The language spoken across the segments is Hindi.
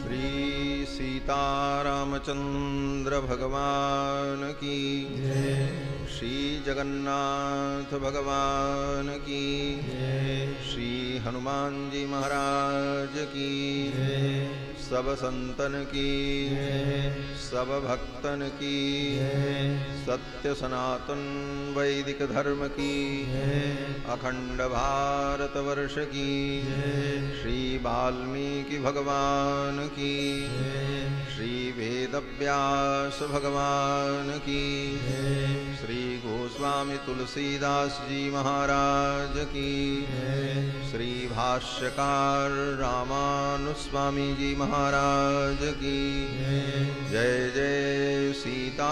श्री सीतारामचंद्र भगवान की जय। श्री जगन्नाथ भगवान की जय। श्री हनुमान जी महाराज की जय। सब संतन की जय। सब भक्तन की जय। सत्य सनातन वैदिक धर्म की जय। अखंड भारत वर्ष की जय। श्री वाल्मीकि भगवान की जय। श्री वेदव्यास भगवान की जय। श्री गोस्वामी तुलसीदास जी महाराज की जय। श्री भाष्यकार रामानुस्वामी जी महाराज की जय। जय जय सीताराम।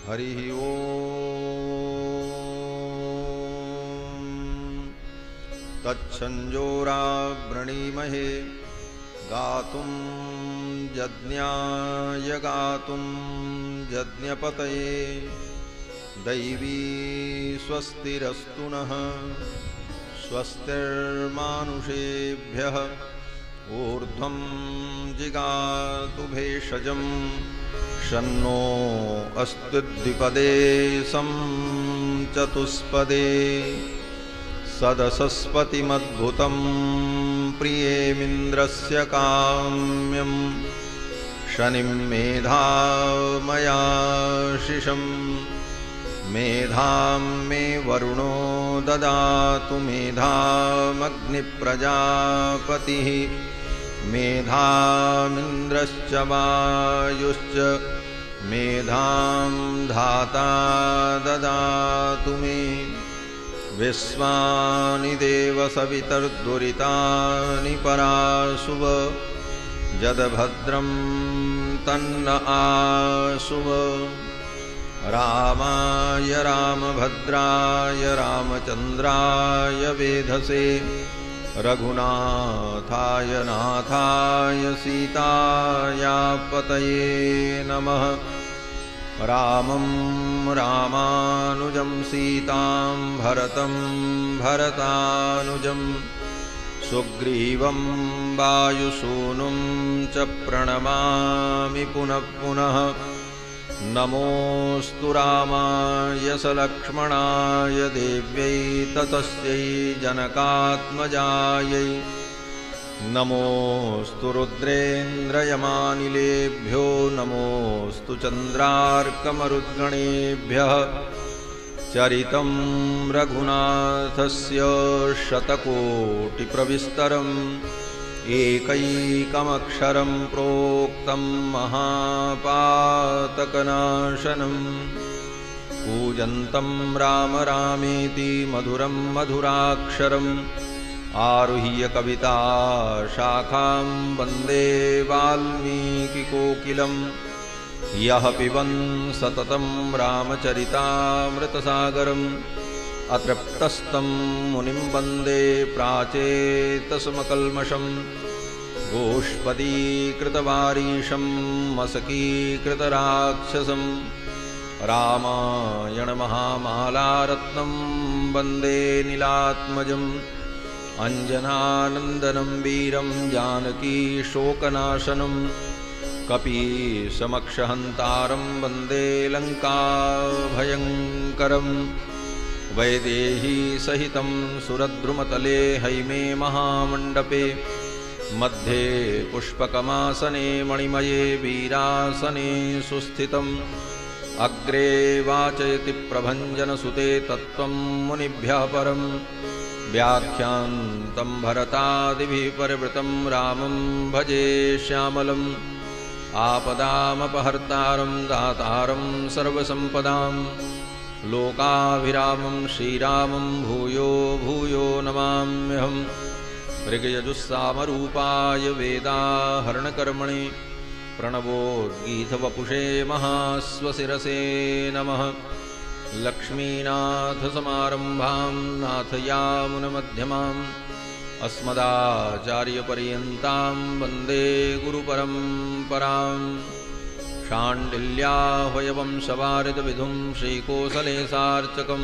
हरि ओम तच्छंजोरावृणीमहे गातुं यज्ञाय गातुं यज्ञपतये दैवी स्वस्तिरस्तु नः स्वस्तिर्मानुषेभ्यः ऊर्ध्वं जिगातु भेषजं शन्नो अस्तु द्विपदे सं चतुष्पदे सदसस्पतिमद्भुतं प्रियेमिन्द्रस्य काम्यं शनिं मेधामयाशिषं मेधां मे वरुणो ददातु मेधामग्निप्रजापतिः मेधामिन्द्रश्च वायुश्च मेधां धाता ददातु मे विश्वानि देव सवितर्दुरितानि पराशुव यद्भद्रं तन्न आशुव रामाय रामभद्राय रामचन्द्राय वेधसे रघुनाथाय नाथाय सीतायापतये नमः। रामं रामानुजं सीतां भरतं भरतानुजं सुग्रीवं वायुसूनुं च प्रणमामि पुनः पुनः। नमोऽस्तु रामाय सलक्ष्मणाय देव्यै ततस्यै जनकात्मजायै नमोऽस्तु रुद्रेन्द्रयमानिलेभ्यो नमोऽस्तु चन्द्रार्कमरुद्गणेभ्यः। चरितं रघुनाथस्य शतकोटिप्रविस्तरम् एकैकमक्षरं प्रोक्तं महापातकनाशनं कूजन्तं राम रामेति मधुरं मधुराक्षरम् आरुह्य कविता शाखां वन्दे वाल्मीकिकोकिलं यः पिबन् सततं रामचरितामृतसागरम् अतृप्तस्तं मुनिं वन्दे प्राचेतसमकल्मषं गोष्पदीकृतवारीशं मसकीकृतराक्षसं रामायणमहामालारत्नं वन्दे नीलात्मजम् अञ्जनानन्दनं वीरं जानकी शोकनाशनं कपीशमक्षहन्तारं वन्दे लङ्काभयङ्करम् वैदेही सहितं सुरद्रुमतले हैमे महामण्डपे मध्ये पुष्पकमासने मणिमये वीरासने सुस्थितम् अग्रे वाचयति प्रभञ्जनसुते तत्त्वं मुनिभ्यः परम् व्याख्यान्तं भरतादिभिः परिवृतं रामं भजे श्यामलम् आपदामपहर्तारं दातारं सर्वसम्पदां लोकाभिरामं श्रीरामं भूयो भूयो नमाम्यहम्। ऋग्यजुस्सामरूपाय वेदाहरणकर्मणि प्रणवोद्गीतवपुषे महास्वशिरसे नमः। लक्ष्मीनाथसमारम्भां नाथयामुनमध्यमाम् अस्मदाचार्यपर्यन्तां वन्दे गुरुपरम्पराम्। शाण्डिल्याह्वयवंशवारिदविधुं श्रीकोसलेशार्चकं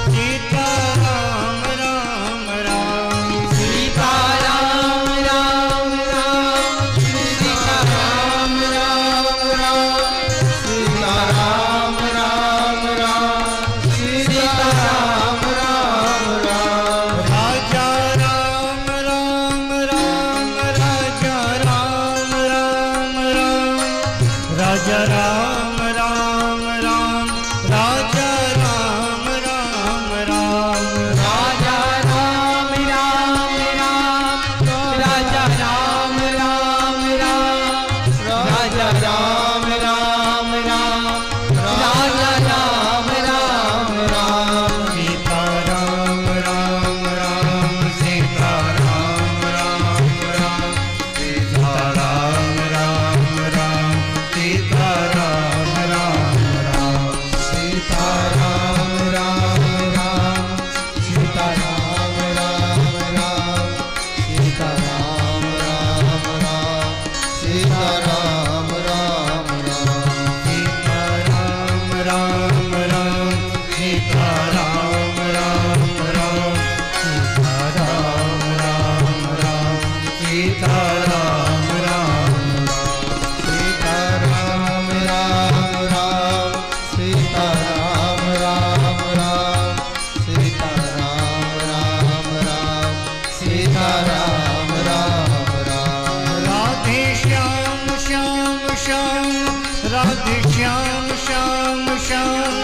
श्याम श्याम श्याम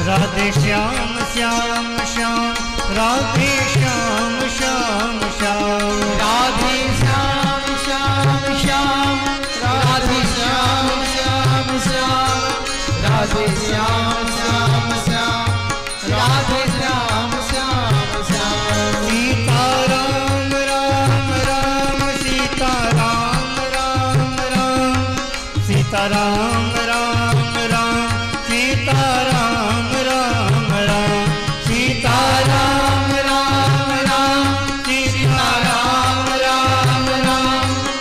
राधे श्याम श्याम श्याम राधे श्याम श्याम श्याम राधे श्याम श्याम श्याम राधे श्याम श्याम श्याम राधे श्याम श्याम श्याम राधे श्याम श्याम श्याम सीता राम राम राम सीता राम राम राम सीता राम राम राम सीता राम राम राम सीता राम राम राम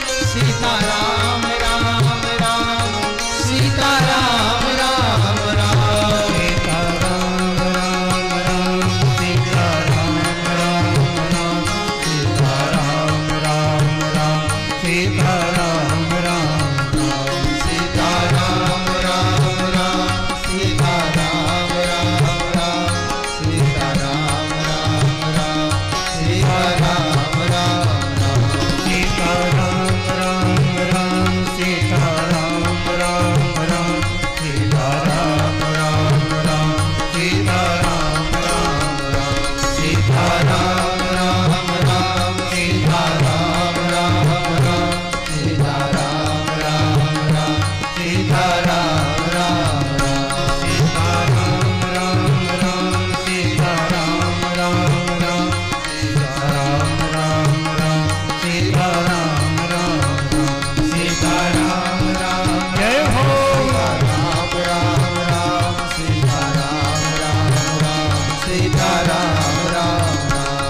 सीता राम राम राम सीता राम राम राम सीता राम राम राम सीता राम राम राम सीता राम राम राम सीता राम राम राम सीता राम राम सीता राम राम राम सीता राम राम राम सीता राम राम राम सीता राम राम राम सीता राम राम राम सीता राम राम राम सीता राम राम राम सीता राम राम राम सीता राम राम राम सीता राम राम राम सीता राम राम राम सीता राम राम राम सीता राम राम राम सीता राम राम राम सीता राम राम राम सीता राम राम राम सीता राम राम जय हो राम राम राम सीता राम राम राम सीता राम राम राम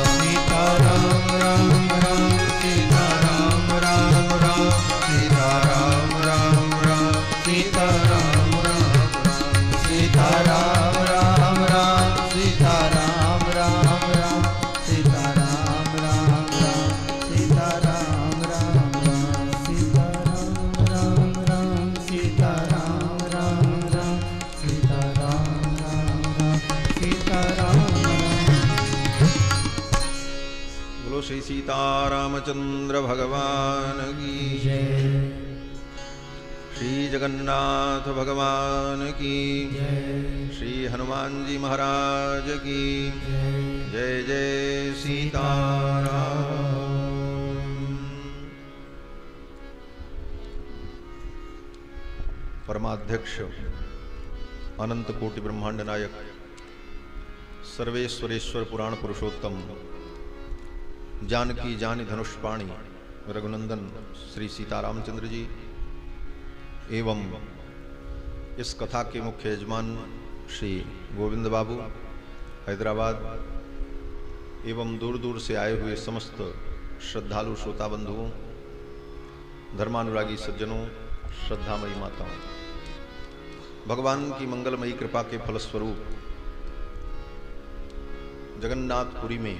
सीता राम राम राम सीता राम राम राम सीता राम राम राम सीता राम राम सीता राम राम राम सीता राम राम राम सीता राम राम राम सीता राम राम राम सीता राम राम राम सीता राम राम राम सीता राम राम राम सीता राम बोलो श्री सीतारामचंद्र भगवान की जय श्री जगन्नाथ भगवान की जय श्री हनुमान जी महाराज की जय जय सीताराम। परमाध्यक्ष अनंत कोटि ब्रह्मांड नायक सर्वेश्वरेश्वर पुराण पुरुषोत्तम जानकी जानी धनुष्पाणी रघुनंदन श्री सीतारामचंद्र जी एवं इस कथा के मुख्य यजमान श्री गोविंद बाबू हैदराबाद एवं दूर दूर से आए हुए समस्त श्रद्धालु श्रोता बंधुओं, धर्मानुरागी सज्जनों, श्रद्धामयी माताओं, भगवान की मंगलमयी कृपा के फलस्वरूप जगन्नाथपुरी में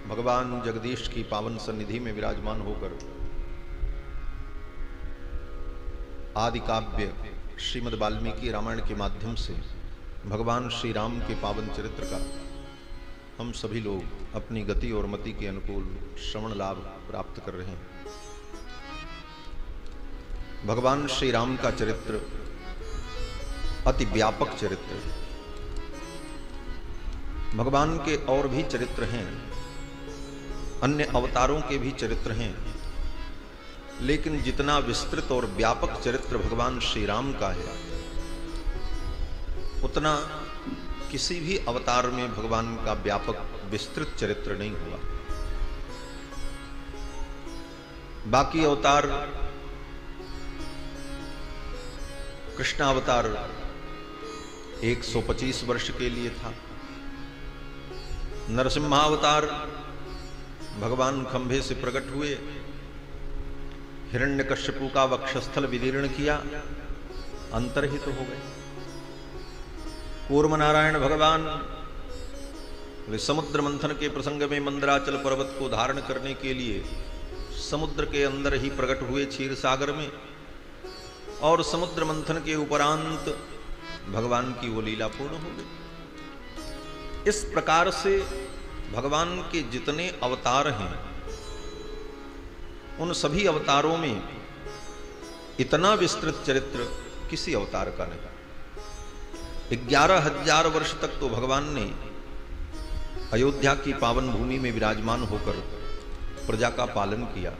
भगवान जगदीश की पावन सन्निधि में विराजमान होकर आदि काव्य श्रीमद् वाल्मीकि रामायण के माध्यम से भगवान श्री राम के पावन चरित्र का हम सभी लोग अपनी गति और मति के अनुकूल श्रवण लाभ प्राप्त कर रहे हैं। भगवान श्री राम का चरित्र अति व्यापक चरित्र। भगवान के और भी चरित्र हैं, अन्य अवतारों के भी चरित्र हैं, लेकिन जितना विस्तृत और व्यापक चरित्र भगवान श्री राम का है उतना किसी भी अवतार में भगवान का व्यापक विस्तृत चरित्र नहीं हुआ। बाकी अवतार, कृष्णावतार 125 वर्ष के लिए था, नरसिम्हावतार भगवान खंभे से प्रकट हुए, हिरण्यकश्यपु का वक्षस्थल विदीर्ण किया, अंतर्हित हो गए। कूर्म नारायण भगवान समुद्र मंथन के प्रसंग में मंदराचल पर्वत को धारण करने के लिए समुद्र के अंदर ही प्रकट हुए क्षीर सागर में, और समुद्र मंथन के उपरांत भगवान की वो लीला पूर्ण हो गई। इस प्रकार से भगवान के जितने अवतार हैं उन सभी अवतारों में इतना विस्तृत चरित्र किसी अवतार का नहीं। 11,000 वर्ष तक तो भगवान ने अयोध्या की पावन भूमि में विराजमान होकर प्रजा का पालन किया।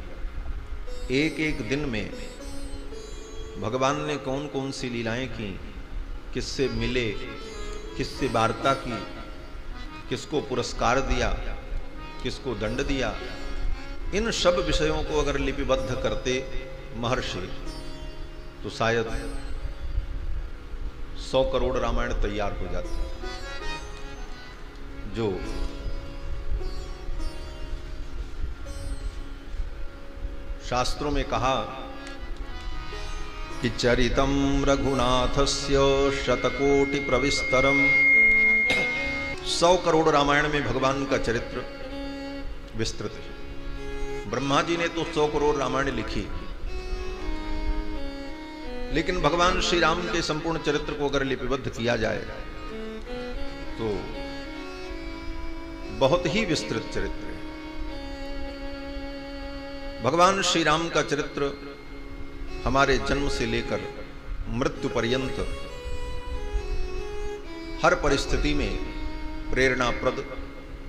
एक एक दिन में भगवान ने कौन कौन सी लीलाएं की, किससे मिले, किससे वार्ता की, किसको पुरस्कार दिया, किसको दंड दिया, इन सब विषयों को अगर लिपिबद्ध करते महर्षि तो शायद 100 करोड़ रामायण तैयार हो जाते। जो शास्त्रों में कहा कि चरितम रघुनाथस्य शतकोटि प्रविस्तरम, 100 करोड़ रामायण में भगवान का चरित्र विस्तृत है। ब्रह्मा जी ने तो 100 करोड़ रामायण लिखी, लेकिन भगवान श्री राम के संपूर्ण चरित्र को अगर लिपिबद्ध किया जाए तो बहुत ही विस्तृत चरित्र है। भगवान श्री राम का चरित्र हमारे जन्म से लेकर मृत्यु पर्यंत हर परिस्थिति में प्रेरणाप्रद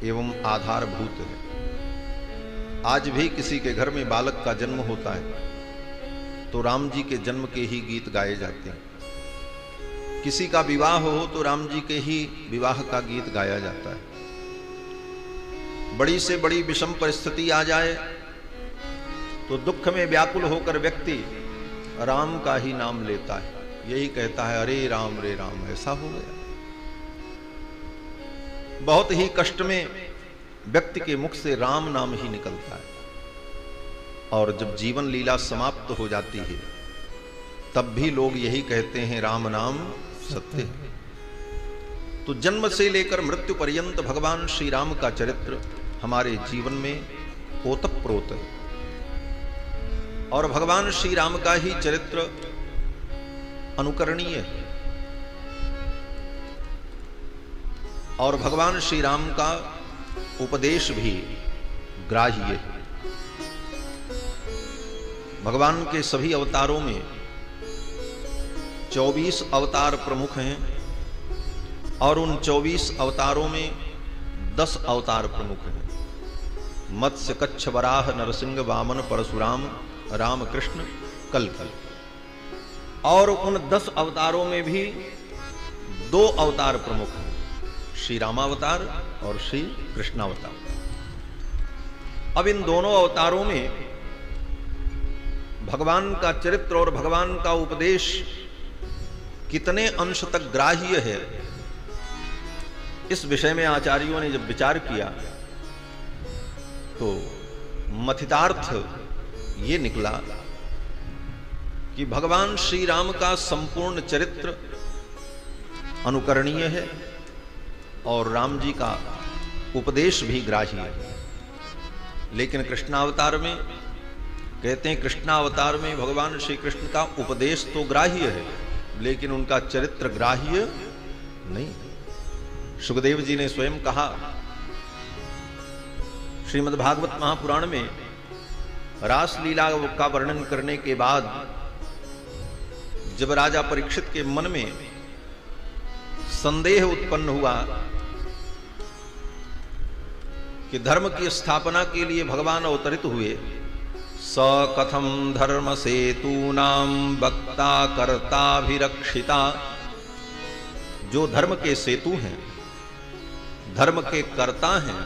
एवं आधारभूत है। आज भी किसी के घर में बालक का जन्म होता है तो राम जी के जन्म के ही गीत गाए जाते हैं। किसी का विवाह हो तो राम जी के ही विवाह का गीत गाया जाता है। बड़ी से बड़ी विषम परिस्थिति आ जाए तो दुख में व्याकुल होकर व्यक्ति राम का ही नाम लेता है, यही कहता है अरे राम रे राम, ऐसा हो गया। बहुत ही कष्ट में व्यक्ति के मुख से राम नाम ही निकलता है, और जब जीवन लीला समाप्त हो जाती है तब भी लोग यही कहते हैं राम नाम सत्य है। तो जन्म से लेकर मृत्यु पर्यंत भगवान श्री राम का चरित्र हमारे जीवन में ओतप्रोत है, और भगवान श्री राम का ही चरित्र अनुकरणीय है, और भगवान श्री राम का उपदेश भी ग्राह्य है। भगवान के सभी अवतारों में 24 अवतार प्रमुख हैं, और उन 24 अवतारों में 10 अवतार प्रमुख हैं। मत्स्य, कच्छ, वराह, नरसिंह, वामन, परशुराम, राम, कृष्ण, कल। और उन 10 अवतारों में भी 2 अवतार प्रमुख हैं, श्री रामावतार और श्री कृष्णावतार। अब इन दोनों अवतारों में भगवान का चरित्र और भगवान का उपदेश कितने अंश तक ग्राह्य है, इस विषय में आचार्यों ने जब विचार किया तो मथितार्थ ये निकला कि भगवान श्री राम का संपूर्ण चरित्र अनुकरणीय है और राम जी का उपदेश भी ग्राह्य है। लेकिन कृष्णावतार में कहते हैं, कृष्णावतार में भगवान श्री कृष्ण का उपदेश तो ग्राह्य है लेकिन उनका चरित्र ग्राह्य नहीं। सुखदेव जी ने स्वयं कहा, श्रीमद् भागवत महापुराण में रास लीला का वर्णन करने के बाद जब राजा परीक्षित के मन में संदेह उत्पन्न हुआ कि धर्म की स्थापना के लिए भगवान अवतरित हुए, स कथम धर्म सेतूनां वक्ता कर्ताभिरक्षिता, जो धर्म के सेतु हैं, धर्म के कर्ता हैं,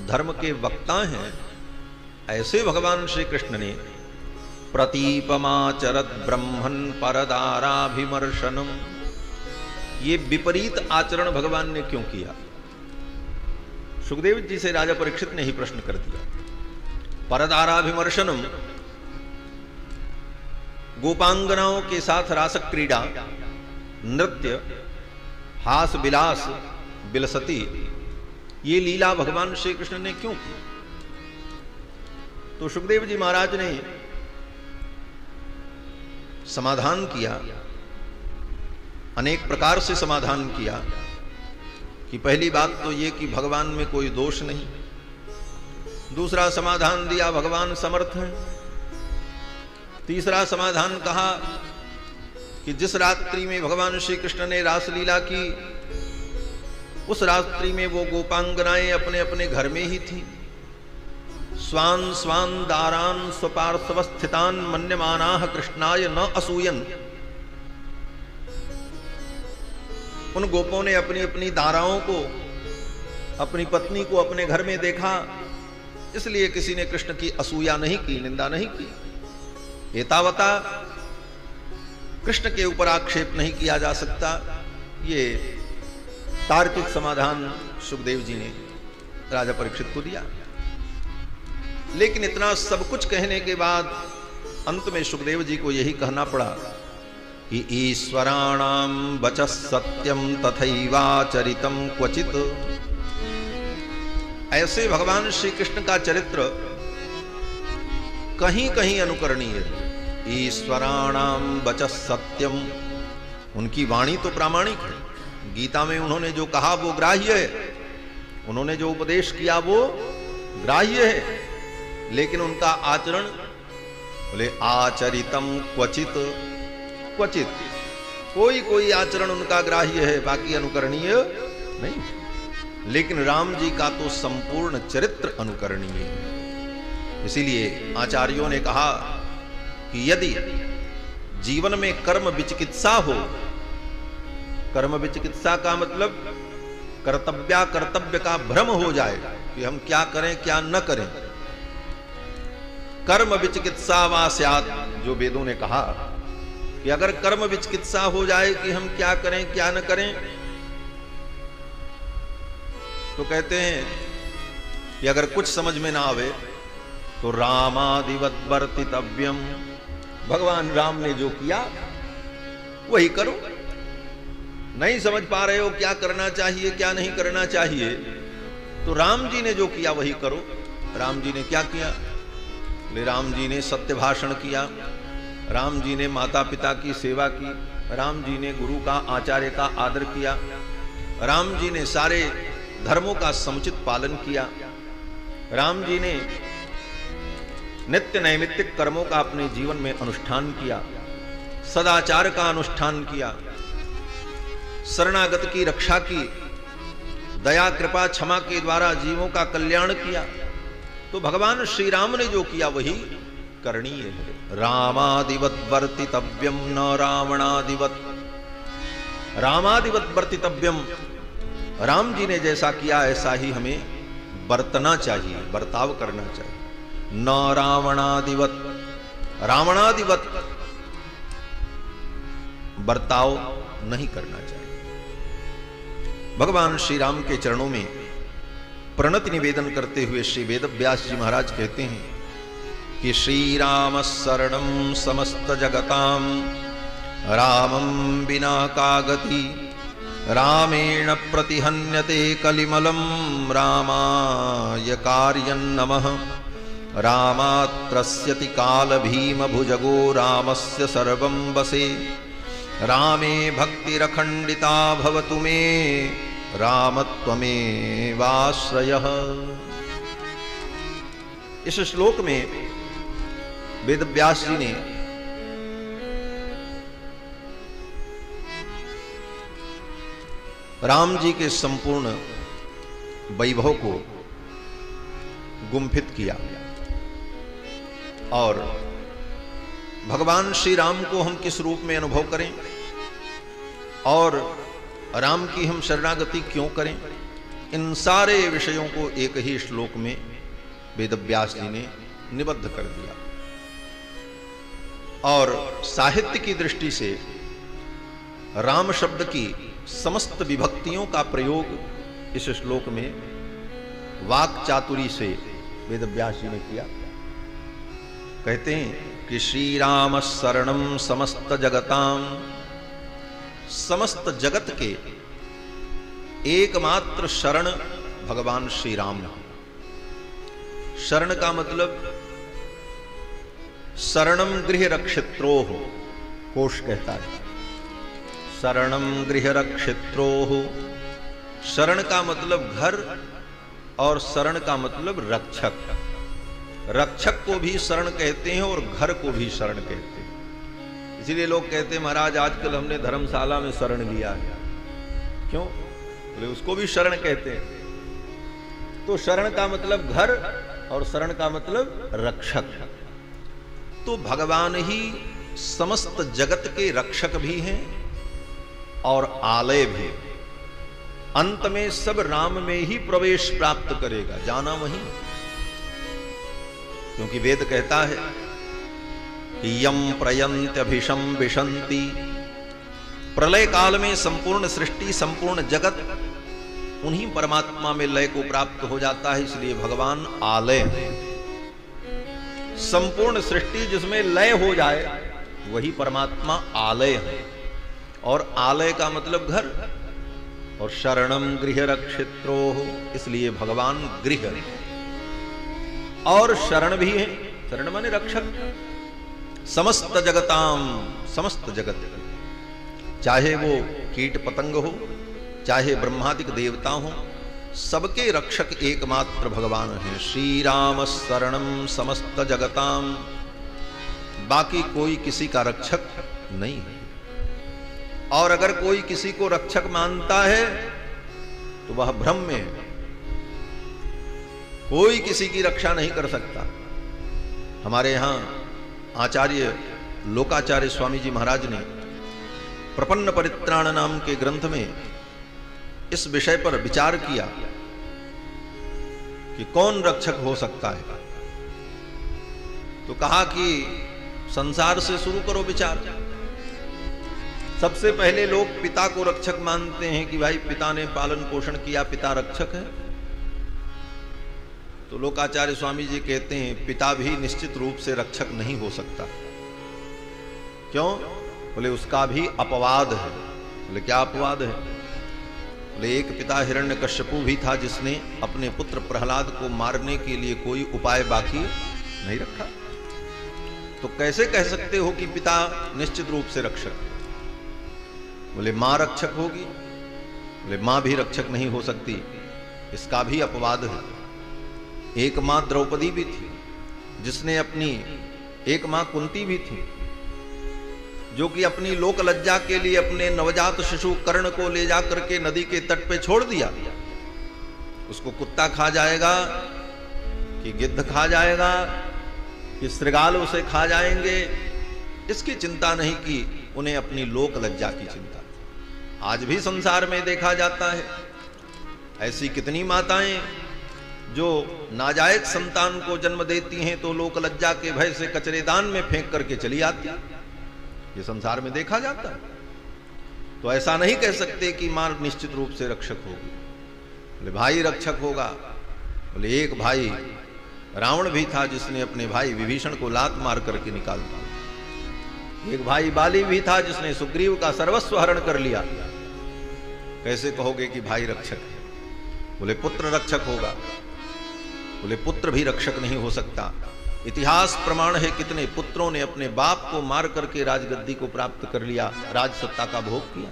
धर्म के वक्ता हैं, ऐसे भगवान श्री कृष्ण ने प्रतीपमाचरत ब्रह्मन् परदाराभिमर्शनम, ये विपरीत आचरण भगवान ने क्यों किया? सुखदेव जी से राजा परीक्षित ने ही प्रश्न कर दिया। परदाराभिमर्शनम, गोपांगनाओं के साथ रास क्रीड़ा, नृत्य, हास विलास, बिलसती, ये लीला भगवान श्री कृष्ण ने क्यों की? तो सुखदेव जी महाराज ने समाधान किया, अनेक प्रकार से समाधान किया कि पहली बात तो ये कि भगवान में कोई दोष नहीं। दूसरा समाधान दिया, भगवान समर्थ हैं। तीसरा समाधान कहा कि जिस रात्रि में भगवान श्री कृष्ण ने रासलीला की, उस रात्रि में वो गोपांगनाएं अपने अपने घर में ही थीं। स्वान स्वान दारान स्वपार्श्व स्थितान मन्यमानाः कृष्णाय न असूयन। उन गोपों ने अपनी अपनी दाराओं को, अपनी पत्नी को अपने घर में देखा, इसलिए किसी ने कृष्ण की असूया नहीं की, निंदा नहीं की। एतावता कृष्ण के ऊपर आक्षेप नहीं किया जा सकता। ये तार्किक समाधान सुखदेव जी ने राजा परीक्षित को दिया। लेकिन इतना सब कुछ कहने के बाद अंत में सुखदेव जी को यही कहना पड़ा कि ईश्वराणाम वचः सत्यम तथैवाचरितम क्वचित। ऐसे भगवान श्री कृष्ण का चरित्र कहीं कहीं अनुकरणीय है। ईश्वराणाम वचः सत्यम, उनकी वाणी तो प्रामाणिक है। गीता में उन्होंने जो कहा वो ग्राह्य है, उन्होंने जो उपदेश किया वो ग्राह्य है। लेकिन उनका आचरण, बोले आचरितम क्वचित, क्वचित कोई कोई आचरण उनका ग्राह्य है, बाकी अनुकरणीय नहीं। लेकिन राम जी का तो संपूर्ण चरित्र अनुकरणीय है। इसीलिए आचार्यों ने कहा कि यदि जीवन में कर्म विचिकित्सा हो, कर्म विचिकित्सा का मतलब कर्तव्या कर्तव्य का भ्रम हो जाए कि हम क्या करें क्या न करें, कर्म विचिकित्सा वा स्यात्, जो वेदों ने कहा कि अगर कर्म विचिकित्सा हो जाए कि हम क्या करें क्या न करें, तो कहते हैं कि अगर कुछ समझ में ना आवे तो रामादिवत वर्तितव्यम, भगवान राम ने जो किया वही करो। नहीं समझ पा रहे हो क्या करना चाहिए क्या नहीं करना चाहिए, तो राम जी ने जो किया वही करो। राम जी ने क्या किया? राम जी ने सत्य भाषण किया, राम जी ने माता पिता की सेवा की, राम जी ने गुरु का आचार्य का आदर किया, राम जी ने सारे धर्मों का समुचित पालन किया, राम जी ने नित्य नैमित्तिक कर्मों का अपने जीवन में अनुष्ठान किया, सदाचार का अनुष्ठान किया, शरणागत की रक्षा की, दया कृपा क्षमा के द्वारा जीवों का कल्याण किया। तो भगवान श्री राम ने जो किया वही करणीय है। रामादिवत वर्तितव्यम न रावणादिवत, रामादिवत वर्तितव्यम, राम जी ने जैसा किया ऐसा ही हमें बरतना चाहिए, बर्ताव करना चाहिए। न रावणादिवत, रावणादिवत बर्ताव नहीं करना चाहिए। भगवान श्री राम के चरणों में प्रणति निवेदन करते हुए श्री वेदव्यास जी महाराज कहते हैं कि श्री राम शरणम समस्त जगताम रामं विना का गति, रामेण प्रतिहन्यते कलिमलं रामाय कार्यं नमः। रामात्रस्यति काल भीम भुजगो रामस्य सर्वं वसे, रामे भक्तिरखंडिता भवतु मे रामत्वमेवाश्रयः। इस श्लोक में वेदव्यास जी ने राम जी के संपूर्ण वैभव को गुम्फित किया और भगवान श्री राम को हम किस रूप में अनुभव करें और राम की हम शरणागति क्यों करें, इन सारे विषयों को एक ही श्लोक में वेदव्यास जी ने निबद्ध कर दिया। और साहित्य की दृष्टि से राम शब्द की समस्त विभक्तियों का प्रयोग इस श्लोक में वाक चातुरी से वेदव्यास जी ने किया। कहते हैं कि श्री राम शरणम समस्त जगताम, समस्त जगत के एकमात्र शरण भगवान श्री राम। शरण का मतलब शरणम गृह रक्षित्रोः, कोश कहता है शरणम गृह रक्षित्रोः। शरण का मतलब घर और शरण का मतलब रक्षक। रक्षक को भी शरण कहते हैं और घर को भी शरण कहते हैं। इसीलिए लोग कहते हैं महाराज आजकल हमने धर्मशाला में शरण लिया है। क्यों? बोले उसको भी शरण कहते हैं। तो शरण का मतलब घर और शरण का मतलब रक्षक। तो भगवान ही समस्त जगत के रक्षक भी हैं और आलय भी। अंत में सब राम में ही प्रवेश प्राप्त करेगा, जाना वहीं। क्योंकि वेद कहता है यम प्रयंत्यभिषम विशंति, प्रलय काल में संपूर्ण सृष्टि संपूर्ण जगत उन्हीं परमात्मा में लय को प्राप्त हो जाता है। इसलिए भगवान आलय है। संपूर्ण सृष्टि जिसमें लय हो जाए वही परमात्मा आलय है। और आलय का मतलब घर। और शरणम गृह रक्षित्रो, इसलिए भगवान गृह है और शरण भी है। शरण माने रक्षक। समस्त जगताम, समस्त जगत, चाहे वो कीट पतंग हो, चाहे ब्रह्मादिक देवता हो, सबके रक्षक एकमात्र भगवान है। श्री राम शरणम समस्त जगताम, बाकी कोई किसी का रक्षक नहीं है। और अगर कोई किसी को रक्षक मानता है तो वह भ्रम में है। कोई किसी की रक्षा नहीं कर सकता। हमारे यहां आचार्य लोकाचार्य स्वामी जी महाराज ने प्रपन्न परित्राण नाम के ग्रंथ में इस विषय पर विचार किया कि कौन रक्षक हो सकता है। तो कहा कि संसार से शुरू करो विचार। सबसे पहले लोग पिता को रक्षक मानते हैं कि भाई पिता ने पालन पोषण किया, पिता रक्षक है। तो लोकाचार्य स्वामी जी कहते हैं पिता भी निश्चित रूप से रक्षक नहीं हो सकता। क्यों? बोले उसका भी अपवाद है। बोले क्या अपवाद है? बोले एक पिता हिरण्यकश्यपु भी था जिसने अपने पुत्र प्रहलाद को मारने के लिए कोई उपाय बाकी नहीं रखा। तो कैसे कह सकते हो कि पिता निश्चित रूप से रक्षक? बोले मां रक्षक होगी। बोले मां भी रक्षक नहीं हो सकती, इसका भी अपवाद है। एक मां द्रौपदी भी थी जिसने अपनी, एक मां कुंती भी थी जो कि अपनी लोक लज्जा के लिए अपने नवजात शिशु कर्ण को ले जाकर के नदी के तट पे छोड़ दिया। उसको कुत्ता खा जाएगा कि गिद्ध खा जाएगा कि श्रृगाल उसे खा जाएंगे, इसकी चिंता नहीं की। उन्हें अपनी लोक लज्जा की चिंता। आज भी संसार में देखा जाता है ऐसी कितनी माताएं जो नाजायज संतान को जन्म देती हैं तो लोक लज्जा के भय से कचरेदान में फेंक करके चली आती। ये संसार में देखा जाता है। तो ऐसा नहीं कह सकते कि मां निश्चित रूप से रक्षक होगी। बोले भाई रक्षक होगा। बोले एक भाई रावण भी था जिसने अपने भाई विभीषण को लात मार करके निकाल दिया। एक भाई बाली भी था जिसने सुग्रीव का सर्वस्व हरण कर लिया। कैसे कहोगे कि भाई रक्षक है? बोले पुत्र रक्षक होगा। बोले पुत्र भी रक्षक नहीं हो सकता। इतिहास प्रमाण है कितने पुत्रों ने अपने बाप को मार करके राजगद्दी को प्राप्त कर लिया, राज सत्ता का भोग किया।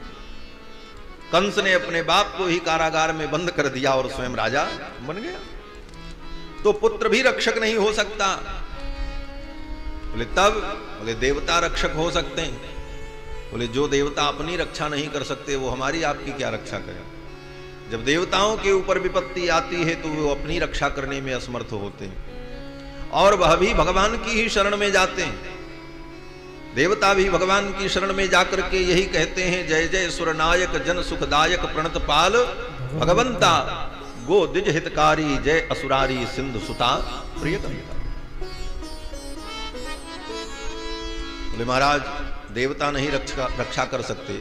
कंस ने अपने बाप को ही कारागार में बंद कर दिया और स्वयं राजा बन गया। तो पुत्र भी रक्षक नहीं हो सकता। बोले तब? बोले देवता रक्षक हो सकते हैं। बोले जो देवता अपनी रक्षा नहीं कर सकते वो हमारी आपकी क्या रक्षा करें? जब देवताओं के ऊपर विपत्ति आती है तो वो अपनी रक्षा करने में असमर्थ होते हैं और वह भी भगवान की ही शरण में जाते हैं। देवता भी भगवान की शरण में जाकर के यही कहते हैं जय जय सुरनायक जन सुखदायक प्रणत पाल भगवंता गो द्विज हितकारी जय असुरारी सिंधु सुता प्रियतमिता। बोले महाराज देवता नहीं रक्षा कर सकते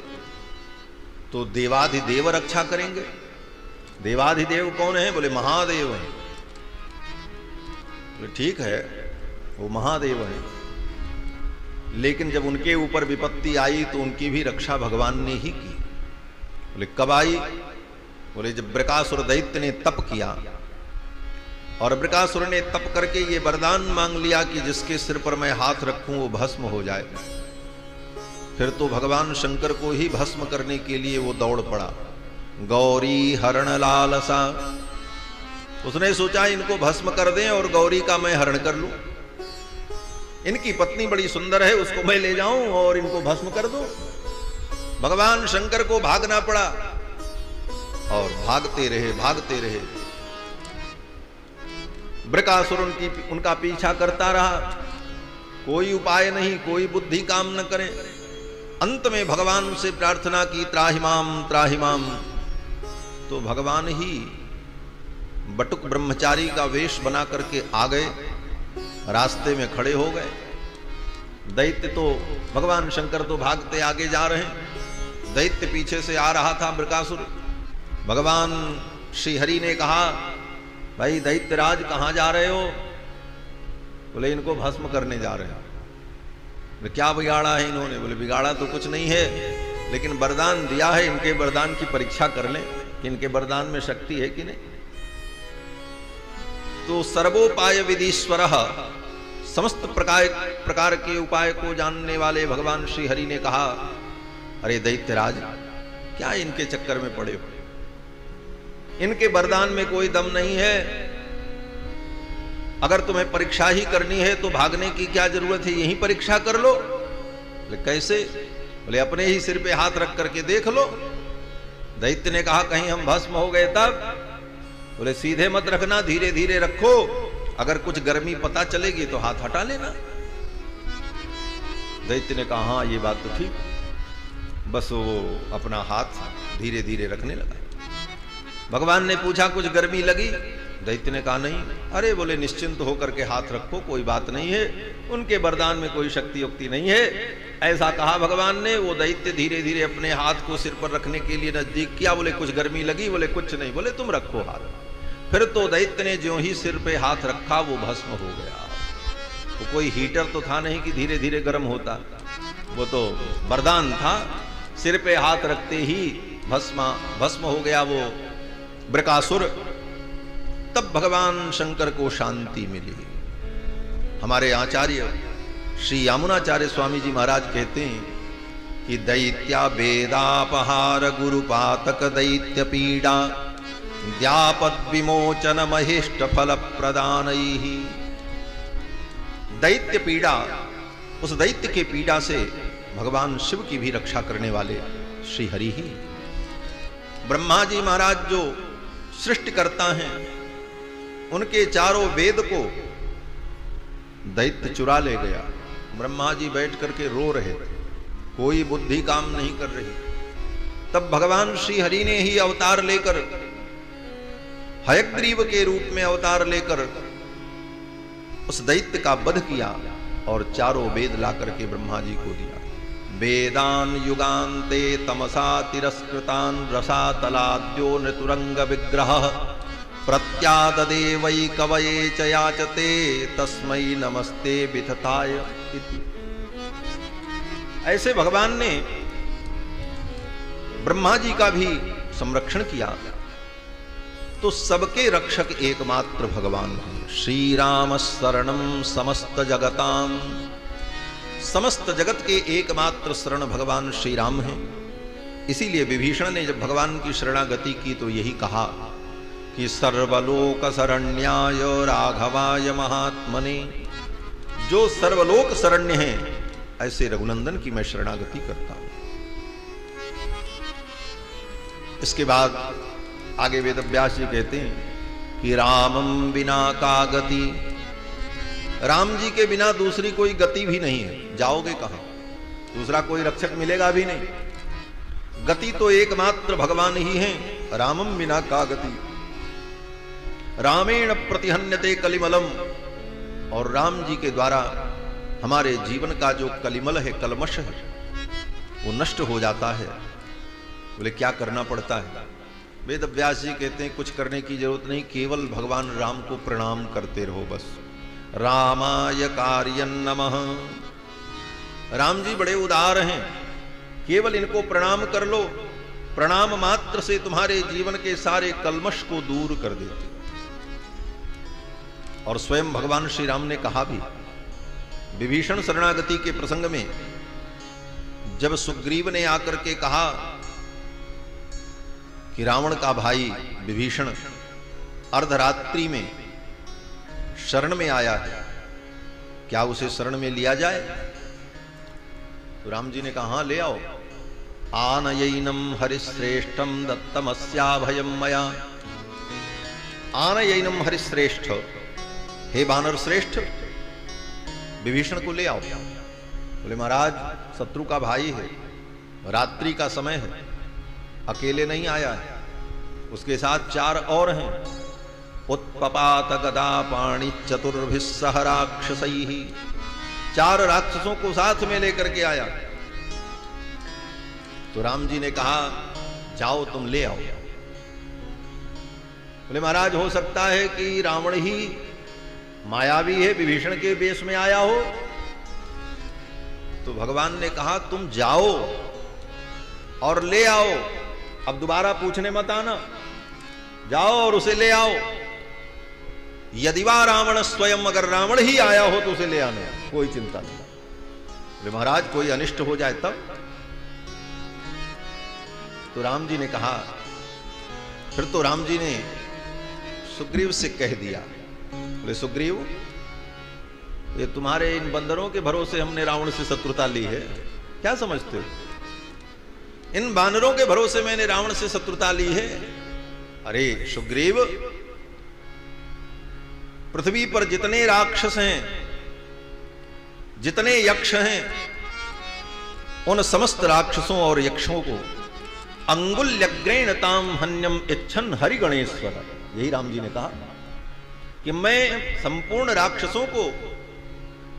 तो देवाधिदेव रक्षा करेंगे। देवाधिदेव कौन है? बोले महादेव है। बोले ठीक है वो महादेव है, लेकिन जब उनके ऊपर विपत्ति आई तो उनकी भी रक्षा भगवान ने ही की। बोले कब आई? बोले जब बृकासुर दैत्य ने तप किया और बृकासुर ने तप करके ये वरदान मांग लिया कि जिसके सिर पर मैं हाथ रखूं वो भस्म हो जाए। फिर तो भगवान शंकर को ही भस्म करने के लिए वो दौड़ पड़ा। गौरी हरण लालसा, उसने सोचा इनको भस्म कर दें और गौरी का मैं हरण कर लूं। इनकी पत्नी बड़ी सुंदर है, उसको मैं ले जाऊं और इनको भस्म कर दूं। भगवान शंकर को भागना पड़ा और भागते रहे। बृकासुर उनका पीछा करता रहा, कोई उपाय नहीं, कोई बुद्धि काम न करे। अंत में भगवान से प्रार्थना की, त्राहि माम। तो भगवान ही बटुक ब्रह्मचारी का वेश बना करके आ गए, रास्ते में खड़े हो गए। दैत्य तो, भगवान शंकर तो भागते आगे जा रहे हैं, दैत्य पीछे से आ रहा था बृकासुर। भगवान श्री हरि ने कहा, भाई दैत्यराज कहां जा रहे हो? बोले इनको भस्म करने जा रहे हैं। बोले क्या बिगाड़ा है इन्होंने? बोले बिगाड़ा तो कुछ नहीं है, लेकिन वरदान दिया है, इनके वरदान की परीक्षा कर लें कि इनके वरदान में शक्ति है कि नहीं। तो सर्वोपाय विधीश्वर, समस्त प्रकार के उपाय को जानने वाले भगवान श्री हरि ने कहा, अरे दैत्यराज क्या इनके चक्कर में पड़े हो? इनके वरदान में कोई दम नहीं है। अगर तुम्हें परीक्षा ही करनी है तो भागने की क्या जरूरत है, यही परीक्षा कर लो। बोले कैसे? बोले अपने ही सिर पे हाथ रख करके देख लो। दैत्य ने कहा कहीं हम भस्म हो गए तब? बोले सीधे मत रखना, धीरे धीरे रखो, अगर कुछ गर्मी पता चलेगी तो हाथ हटा लेना। दैत्य ने कहा हाँ ये बात तो ठीक। बस वो अपना हाथ धीरे धीरे रखने लगा। भगवान ने पूछा कुछ गर्मी लगी? दैत्य ने कहा नहीं। अरे बोले निश्चिंत होकर के हाथ रखो, कोई बात नहीं है, उनके वरदान में कोई शक्ति युक्ति नहीं है। ऐसा कहा भगवान ने। वो दैत्य धीरे धीरे अपने हाथ को सिर पर रखने के लिए नजदीक किया। बोले कुछ गर्मी लगी? बोले कुछ नहीं। बोले तुम रखो हाथ। फिर तो दैत्य ने ज्यों ही सिर पे हाथ रखा वो भस्म हो गया। वो कोई हीटर तो था नहीं कि धीरे धीरे गर्म होता, वो तो वरदान था। सिर पे हाथ रखते ही भस्म हो गया वो बृकासुर। तब भगवान शंकर को शांति मिली। हमारे आचार्य श्री यामुनाचार्य स्वामी जी महाराज कहते हैं कि दैत्या वेदापहार गुरुपातक दैत्य पीड़ा द्यापद विमोचन महिष्ट फल प्रदान। दैत्य पीड़ा, उस दैत्य के पीड़ा से भगवान शिव की भी रक्षा करने वाले श्री हरि ही। ब्रह्मा जी महाराज जो सृष्टि करता है, उनके चारों वेद को दैत्य चुरा ले गया। ब्रह्मा जी बैठ करके रो रहे थे, कोई बुद्धि काम नहीं कर रही। तब भगवान श्री हरि ने ही अवतार लेकर, हयग्रीव के रूप में अवतार लेकर उस दैत्य का वध किया और चारों वेद ला करके ब्रह्मा जी को दिया। वेदान युगान्ते तमसा तिरस्कृतान रसातलाद्यो नृतुरंग विग्रह प्रत्याददे वै कवये च याचते तस्मै नमस्ते विथताय इति। ऐसे भगवान ने ब्रह्मा जी का भी संरक्षण किया। तो सबके रक्षक एकमात्र भगवान हैं। श्री राम शरणम समस्त जगताम, समस्त जगत के एकमात्र शरण भगवान श्री राम हैं। इसीलिए विभीषण ने जब भगवान की शरणागति की तो यही कहा कि सर्वलोक शरण्याय राघवाय महात्मने, जो सर्वलोक शरण्य हैं ऐसे रघुनंदन की मैं शरणागति करता हूं। इसके बाद आगे वेद व्यास जी कहते हैं कि रामम बिना का गति, राम जी के बिना दूसरी कोई गति भी नहीं है। जाओगे कहां? दूसरा कोई रक्षक मिलेगा भी नहीं। गति तो एकमात्र भगवान ही हैं। रामम बिना का गति, रामेण प्रतिहन्यते कलिमलम, और राम जी के द्वारा हमारे जीवन का जो कलिमल है, कलमश है, वो नष्ट हो जाता है। बोले क्या करना पड़ता है? वेद व्यास जी कहते हैं कुछ करने की जरूरत नहीं, केवल भगवान राम को प्रणाम करते रहो बस। रामाय कार्यं नमः। राम जी बड़े उदार हैं, केवल इनको प्रणाम कर लो। प्रणाम मात्र से तुम्हारे जीवन के सारे कलमश को दूर कर देते। और स्वयं भगवान श्री राम ने कहा भी, विभीषण शरणागति के प्रसंग में जब सुग्रीव ने आकर के कहा कि रावण का भाई विभीषण अर्धरात्रि में शरण में आया है, क्या उसे शरण में लिया जाए? तो राम जी ने कहा हाँ ले आओ। आनयैनम हरिश्रेष्ठम दत्तमस्याभयम मया। आनयैनम हरिश्रेष्ठ, हे बानर श्रेष्ठ, विभीषण को ले आओ। बोले महाराज शत्रु का भाई है, रात्रि का समय है, अकेले नहीं आया है, उसके साथ 4 और हैं। उत्पपात गदा पाणि चतुर्भिस्सह राक्षसैहि, 4 राक्षसों को साथ में लेकर के आया। तो राम जी ने कहा जाओ तुम ले आओ। बोले महाराज हो सकता है कि रावण ही मायावी है, विभीषण के वेश में आया हो। तो भगवान ने कहा तुम जाओ और ले आओ, अब दोबारा पूछने मत आना, जाओ और उसे ले आओ। यदिवा रावण स्वयं, अगर रावण ही आया हो तो उसे ले आने, कोई चिंता नहीं। बोले महाराज कोई अनिष्ट हो जाए तब? तो राम जी ने कहा, फिर तो राम जी ने सुग्रीव से कह दिया। बोले सुग्रीव, ये तुम्हारे इन बंदरों के भरोसे हमने रावण से शत्रुता ली है, क्या समझते हो? इन बानरों के भरोसे मैंने रावण से शत्रुता ली है। अरे सुग्रीव, पृथ्वी पर जितने राक्षस हैं, जितने यक्ष हैं, उन समस्त राक्षसों और यक्षों को अंगुल्यग्रेण ताम हन्यम इच्छन हरिगणेश्वर, यही राम जी ने कहा कि मैं संपूर्ण राक्षसों को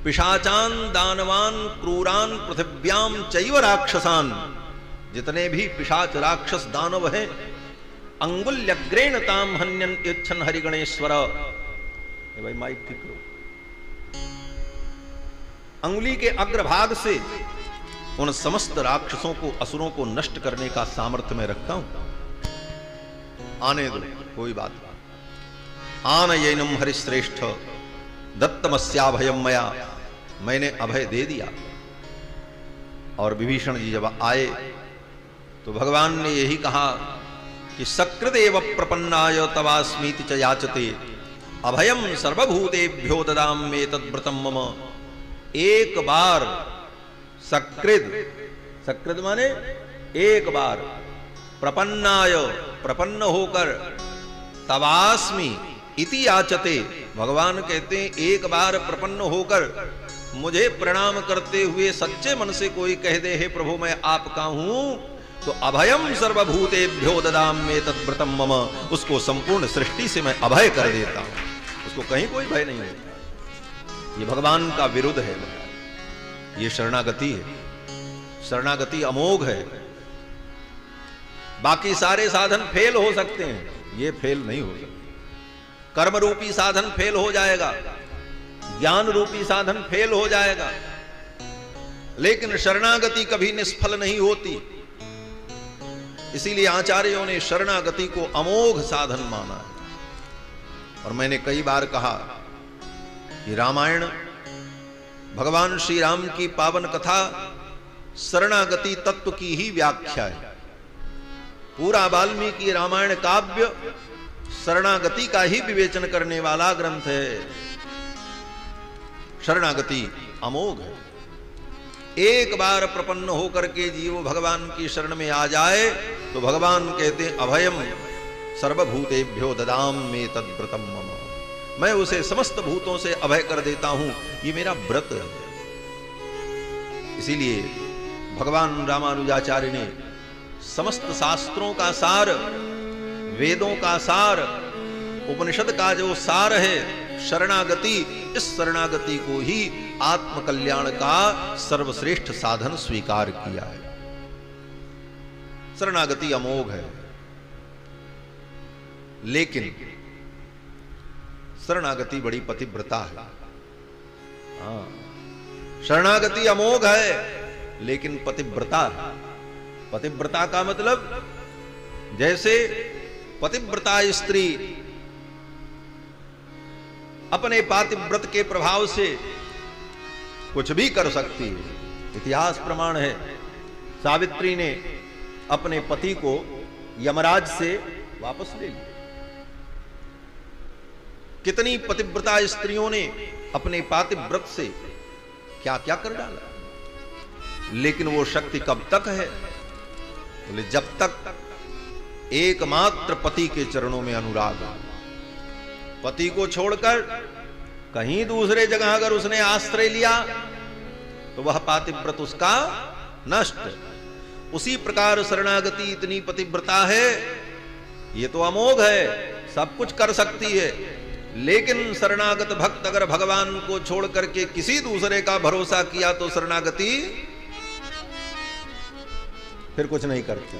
पिशाचान दानवान क्रूरान पृथिव्याम चैव राक्षसान, जितने भी पिशाच राक्षस दानव हैं, अंगुल्यग्रेण ताम हन्यन इच्छन हरिगणेश्वर। भाई माइक ठीक करो। अंगुली के अग्रभाग से उन समस्त राक्षसों को, असुरों को नष्ट करने का सामर्थ्य मैं रखता हूं। आने दो, कोई बात नहीं। आनयैनम हरिश्रेष्ठ दत्तमस्याभयम मया, मैंने अभय दे दिया। और विभीषण जी जब आए तो भगवान ने यही कहा कि सकृदेव प्रपन्नाय तवास्मीति च याचते अभयम सर्वभूतेभ्यो ददाम मे तद्व्रतम मम। एक बार सकृद, सकृद माने एक बार, प्रपन्नाय, प्रपन्न होकर, तवास्मि इति याचते, भगवान कहते हैं एक बार प्रपन्न होकर मुझे प्रणाम करते हुए सच्चे मन से कोई कह दे हे प्रभु मैं आपका हूं, तो अभयम सर्वभूतेभ्यो ददाम मे तद्व्रतम मम, उसको संपूर्ण सृष्टि से मैं अभय कर देता हूं, उसको कहीं कोई भय नहीं होता। ये भगवान का विरुद्ध है, ये शरणागति है। शरणागति अमोघ है। बाकी सारे साधन फेल हो सकते हैं, ये फेल नहीं हो सकते। कर्म रूपी साधन फेल हो जाएगा, ज्ञान रूपी साधन फेल हो जाएगा, लेकिन शरणागति कभी निष्फल नहीं होती। इसीलिए आचार्यों ने शरणागति को अमोघ साधन माना है। और मैंने कई बार कहा कि रामायण भगवान श्री राम की पावन कथा शरणागति तत्व की ही व्याख्या है। पूरा वाल्मीकि रामायण काव्य शरणागति का ही विवेचन करने वाला ग्रंथ है। शरणागति अमोघ है। एक बार प्रपन्न होकर के जीव भगवान की शरण में आ जाए तो भगवान कहते अभयम सर्वभूतेभ्यो ददाम मे तद्व्रतम मम, मैं उसे समस्त भूतों से अभय कर देता हूं, ये मेरा व्रत है। इसीलिए भगवान रामानुजाचार्य ने समस्त शास्त्रों का सार, वेदों का सार, उपनिषद का जो सार है शरणागति, इस शरणागति को ही आत्मकल्याण का सर्वश्रेष्ठ साधन स्वीकार किया है। शरणागति अमोघ है, लेकिन शरणागति बड़ी पतिव्रता है। हाँ, शरणागति अमोघ है लेकिन पतिव्रता है। पतिव्रता का मतलब जैसे पतिव्रता स्त्री अपने पातिव्रत के प्रभाव से कुछ भी कर सकती है। इतिहास प्रमाण है, सावित्री ने अपने पति को यमराज से वापस ले लिया। कितनी पतिव्रता स्त्रियों ने अपने पातिव्रत से क्या क्या कर डाला, लेकिन वो शक्ति कब तक है? बोले जब तक एकमात्र पति के चरणों में अनुराग हो। पति को छोड़कर कहीं दूसरे जगह अगर उसने आश्रय लिया तो वह पातिव्रत उसका नष्ट। उसी प्रकार शरणागति इतनी पतिव्रता है, ये तो अमोघ है, सब कुछ कर सकती है, लेकिन शरणागत भक्त अगर भगवान को छोड़ करके किसी दूसरे का भरोसा किया तो शरणागति फिर कुछ नहीं करती,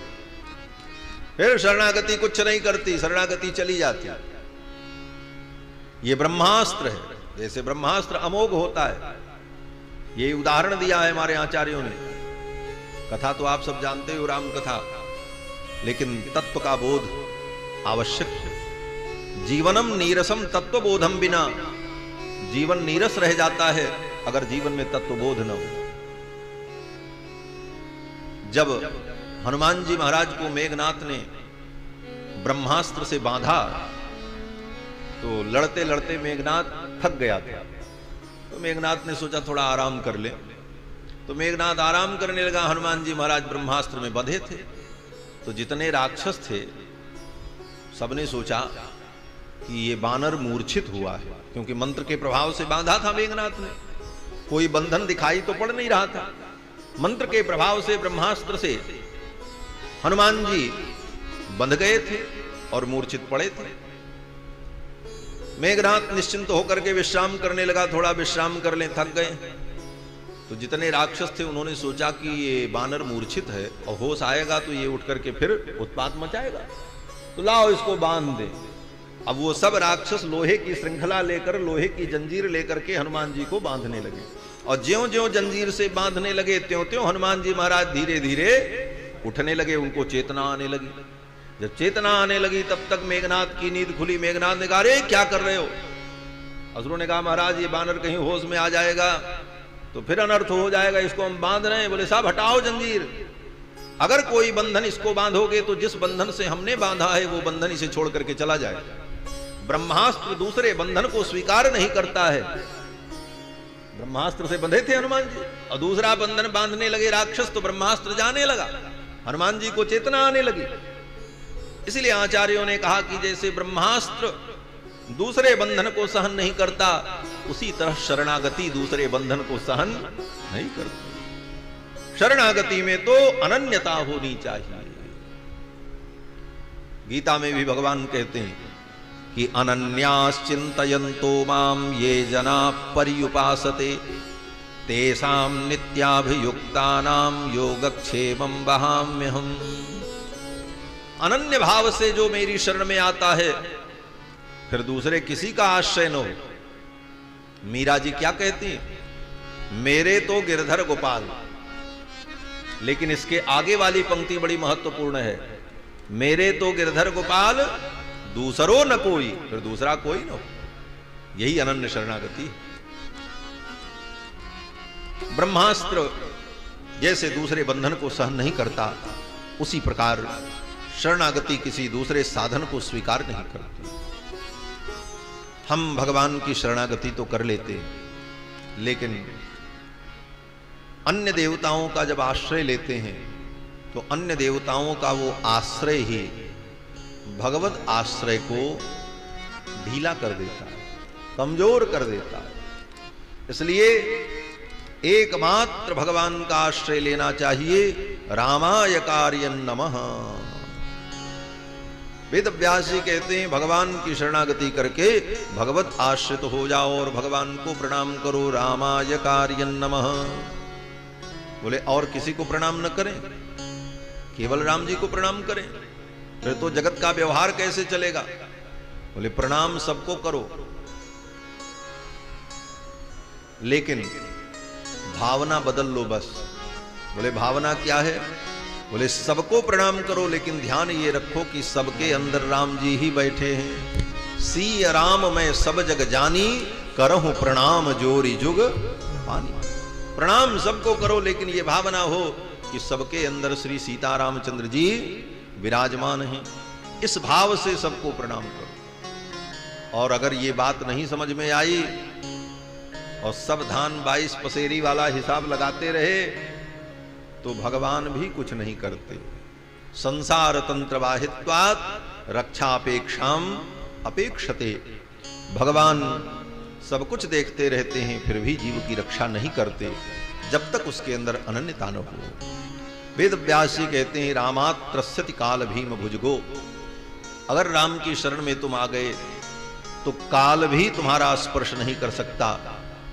फिर शरणागति कुछ नहीं करती, शरणागति चली जाती। ये ब्रह्मास्त्र है, जैसे ब्रह्मास्त्र अमोघ होता है, ये उदाहरण दिया है हमारे आचार्यों ने। कथा तो आप सब जानते हो, राम कथा, लेकिन तत्व का बोध आवश्यक है। जीवनम नीरसम तत्वबोधम बिना, जीवन नीरस रह जाता है अगर जीवन में तत्वबोध न हो। जब हनुमान जी महाराज को मेघनाथ ने ब्रह्मास्त्र से बांधा तो लड़ते लड़ते मेघनाथ थक गया था, तो मेघनाथ ने सोचा थोड़ा आराम कर ले, तो मेघनाथ आराम करने लगा। हनुमान जी महाराज ब्रह्मास्त्र में बंधे थे, तो जितने राक्षस थे सबने सोचा कि ये बानर मूर्छित हुआ है, क्योंकि मंत्र के प्रभाव से बांधा था मेघनाथ ने, कोई बंधन दिखाई तो पड़ नहीं रहा था। मंत्र के प्रभाव से ब्रह्मास्त्र से हनुमान जी बंध गए थे और मूर्छित पड़े थे। मेघनाथ निश्चिंत होकर के विश्राम करने लगा, थोड़ा विश्राम कर लें, थक गए। तो जितने राक्षस थे उन्होंने सोचा कि ये बानर मूर्छित है और होश आएगा तो ये उठ करके फिर उत्पात मचाएगा, तो लाओ इसको बांध दे। अब वो सब राक्षस लोहे की श्रृंखला लेकर, लोहे की जंजीर लेकर के हनुमान जी को बांधने लगे, और ज्यों ज्यों जंजीर से बांधने लगे त्यों त्यों हनुमान जी महाराज धीरे धीरे उठने लगे, उनको चेतना आने लगी। जब चेतना आने लगी तब तक मेघनाथ की नींद खुली। मेघनाथ ने कहा, अरे क्या कर रहे हो? असुरों ने कहा, महाराज ये बानर कहीं होश में आ जाएगा तो फिर अनर्थ हो जाएगा, इसको हम बांध रहे हैं। बोले साहब हटाओ जंजीर, अगर कोई बंधन इसको बांधोगे तो जिस बंधन से हमने बांधा है वो बंधन इसे छोड़ करके चला जाए। ब्रह्मास्त्र दूसरे बंधन को स्वीकार नहीं करता है। ब्रह्मास्त्र से बंधे थे हनुमान जी और दूसरा बंधन बांधने लगे राक्षस, तो ब्रह्मास्त्र जाने लगा, हनुमान जी को चेतना आने लगी। इसलिए आचार्यों ने कहा कि जैसे ब्रह्मास्त्र दूसरे बंधन को सहन नहीं करता, उसी तरह शरणागति दूसरे बंधन को सहन नहीं करती। शरणागति में तो अनन्यता होनी चाहिए। गीता में भी भगवान कहते हैं कि अनन्याश्चिन्तयन्तो माम ये जना पर्युपासते तेषां नित्याभियुक्तानां योगक्षेमं वहाम्यहम्। अनन्य भाव से जो मेरी शरण में आता है, फिर दूसरे किसी का आश्रय न हो। मीरा जी क्या कहती हैं? मेरे तो गिरधर गोपाल, लेकिन इसके आगे वाली पंक्ति बड़ी महत्वपूर्ण है, मेरे तो गिरधर गोपाल दूसरो न कोई, फिर दूसरा कोई न हो। यही अनन्य शरणागति। ब्रह्मास्त्र जैसे दूसरे बंधन को सहन नहीं करता, उसी प्रकार शरणागति किसी दूसरे साधन को स्वीकार नहीं करती। हम भगवान की शरणागति तो कर लेते हैं, लेकिन अन्य देवताओं का जब आश्रय लेते हैं तो अन्य देवताओं का वो आश्रय ही भगवत आश्रय को ढीला कर देता है, कमजोर कर देता है। इसलिए एकमात्र भगवान का आश्रय लेना चाहिए। रामाय कार्यं नमः। वेद व्यास जी कहते हैं भगवान की शरणागति करके भगवत आश्रित हो जाओ और भगवान को प्रणाम करो। रामाय कार्यं नमः। बोले और किसी को प्रणाम न करें, केवल राम जी को प्रणाम करें, फिर तो जगत का व्यवहार कैसे चलेगा? बोले प्रणाम सबको करो, लेकिन भावना बदल लो बस। बोले भावना क्या है? बोले सबको प्रणाम करो, लेकिन ध्यान ये रखो कि सबके अंदर राम जी ही बैठे हैं। सी राम मैं सब जग जानी, करहूं प्रणाम जोरी जुग पानी। प्रणाम सबको करो, लेकिन ये भावना हो कि सबके अंदर श्री सीतारामचंद्र जी विराजमान हैं। इस भाव से सबको प्रणाम करो। और अगर ये बात नहीं समझ में आई और सब धान 22 पसेरी वाला हिसाब लगाते रहे तो भगवान भी कुछ नहीं करते। संसार तंत्र वाहित्वात् रक्षापेक्षाम अपेक्षते। भगवान सब कुछ देखते रहते हैं फिर भी जीव की रक्षा नहीं करते जब तक उसके अंदर अनन्यता न हो। वेद व्यास जी कहते हैं रामात्रस्यति काल भीम भुजगो। अगर राम की शरण में तुम आ गए तो काल भी तुम्हारा स्पर्श नहीं कर सकता।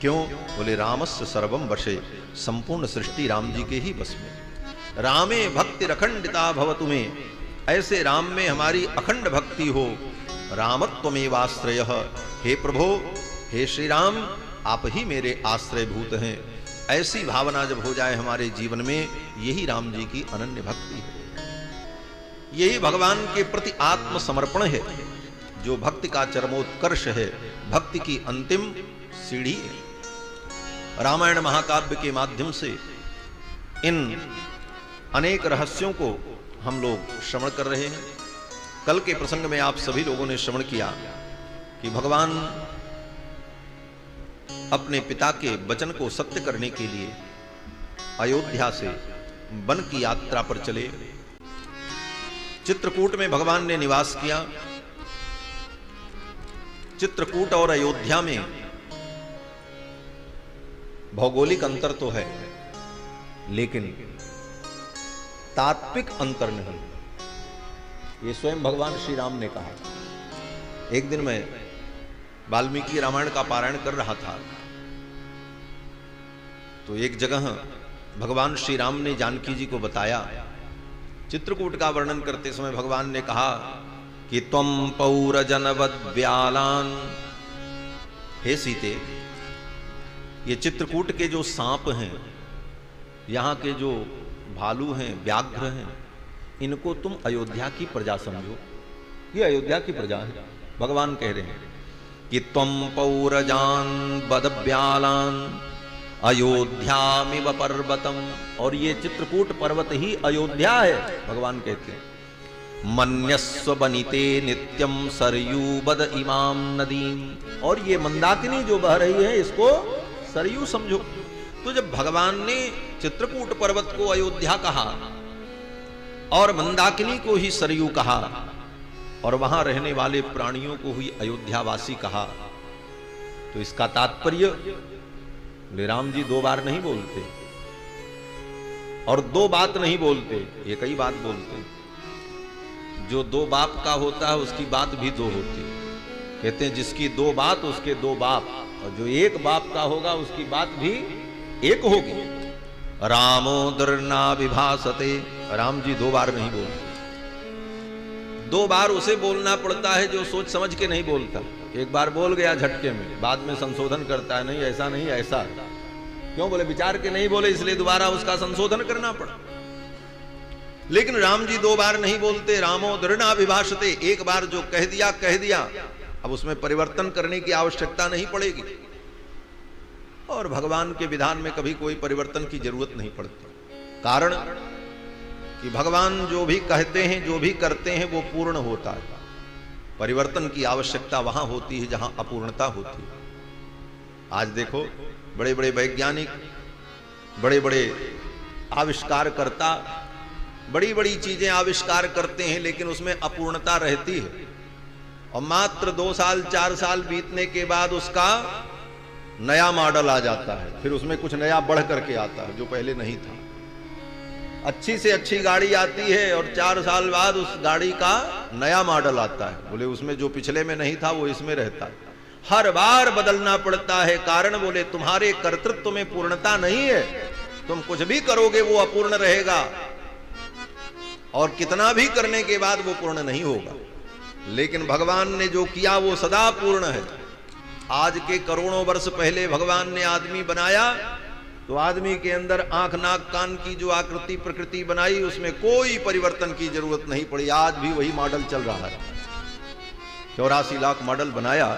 क्यों? बोले रामस्य सर्वम वशे, संपूर्ण सृष्टि राम जी के ही बस में। रामे भक्ति अखंडिता भवतु में, ऐसे राम में हमारी अखंड भक्ति हो। रामत्वमेवाश्रय, हे प्रभो हे श्री राम आप ही मेरे आश्रय भूत हैं। ऐसी भावना जब हो जाए हमारे जीवन में, यही राम जी की अनन्य भक्ति है। यही भगवान के प्रति आत्मसमर्पण है जो भक्ति का चरमोत्कर्ष है, भक्ति की अंतिम सीढ़ी है। रामायण महाकाव्य के माध्यम से इन अनेक रहस्यों को हम लोग श्रवण कर रहे हैं। कल के प्रसंग में आप सभी लोगों ने श्रवण किया कि भगवान अपने पिता के वचन को सत्य करने के लिए अयोध्या से वन की यात्रा पर चले। चित्रकूट में भगवान ने निवास किया। चित्रकूट और अयोध्या में भौगोलिक अंतर तो है लेकिन तात्विक अंतर नहीं। ये स्वयं भगवान श्री राम ने कहा। एक दिन मैं वाल्मीकि रामायण का पारायण कर रहा था तो एक जगह भगवान श्री राम ने जानकी जी को बताया। चित्रकूट का वर्णन करते समय भगवान ने कहा कि त्वं पौरजनवद व्यालान, हे सीते ये चित्रकूट के जो सांप हैं, यहाँ के जो भालू हैं, व्याघ्र हैं, इनको तुम अयोध्या की प्रजा समझो। ये अयोध्या की प्रजा है। भगवान कह रहे हैं कि त्वं पौरजान बदव्यालान अयोध्यामिव पर्वतम, और ये चित्रकूट पर्वत ही अयोध्या है। भगवान कहते हैं मन्यस्व बनिते नित्यम सरयू बद इमाम नदीम, और ये मंदाकिनी जो बह रही है इसको सरयू समझो। तो जब भगवान ने चित्रकूट पर्वत को अयोध्या कहा और मंदाकिनी को ही सरयू कहा और वहां रहने वाले प्राणियों को ही अयोध्यावासी कहा, तो इसका तात्पर्य राम जी दो बार नहीं बोलते और दो बात नहीं बोलते, एक ही बात बोलते। जो दो बाप का होता है उसकी बात भी दो होती है। कहते हैं जिसकी दो बात उसके दो बाप, और जो एक बाप का होगा उसकी बात भी एक होगी। रामोदर ना विभासते, राम जी दो बार नहीं बोलते। दो बार उसे बोलना पड़ता है जो सोच समझ के नहीं बोलता। एक बार बोल गया झटके में, बाद में संशोधन करता है, नहीं ऐसा नहीं ऐसा। क्यों? बोले विचार के नहीं बोले इसलिए दोबारा उसका संशोधन करना पड़ा। लेकिन राम जी दो बार नहीं बोलते। रामो दृढ़ा विभाषते, एक बार जो कह दिया, अब उसमें परिवर्तन करने की आवश्यकता नहीं पड़ेगी। और भगवान के विधान में कभी कोई परिवर्तन की जरूरत नहीं पड़ती। कारण कि भगवान जो भी कहते हैं, जो भी करते हैं वो पूर्ण होता है। परिवर्तन की आवश्यकता वहां होती है जहां अपूर्णता होती है। आज देखो बड़े बड़े वैज्ञानिक, बड़े बड़े आविष्कारकर्ता बड़ी बड़ी चीजें आविष्कार करते हैं लेकिन उसमें अपूर्णता रहती है। और मात्र 2 साल 4 साल बीतने के बाद उसका नया मॉडल आ जाता है, फिर उसमें कुछ नया बढ़ करके आता है जो पहले नहीं था। अच्छी से अच्छी गाड़ी आती है और 4 साल बाद उस गाड़ी का नया मॉडल आता है। बोले उसमें जो पिछले में नहीं था वो इसमें रहता है। हर बार बदलना पड़ता है। कारण बोले तुम्हारे कर्तृत्व में पूर्णता नहीं है। तुम कुछ भी करोगे वो अपूर्ण रहेगा और कितना भी करने के बाद वो पूर्ण नहीं होगा। लेकिन भगवान ने जो किया वो सदा पूर्ण है। आज के करोड़ों वर्ष पहले भगवान ने आदमी बनाया तो आदमी के अंदर आंख नाक कान की जो आकृति प्रकृति बनाई उसमें कोई परिवर्तन की जरूरत नहीं पड़ी। आज भी वही मॉडल चल रहा है। 84 लाख मॉडल बनाया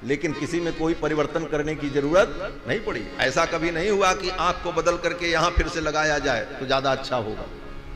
लेकिन किसी में कोई परिवर्तन करने की जरूरत नहीं पड़ी। ऐसा कभी नहीं हुआ कि आंख को बदल करके यहां फिर से लगाया जाए तो ज्यादा अच्छा होगा।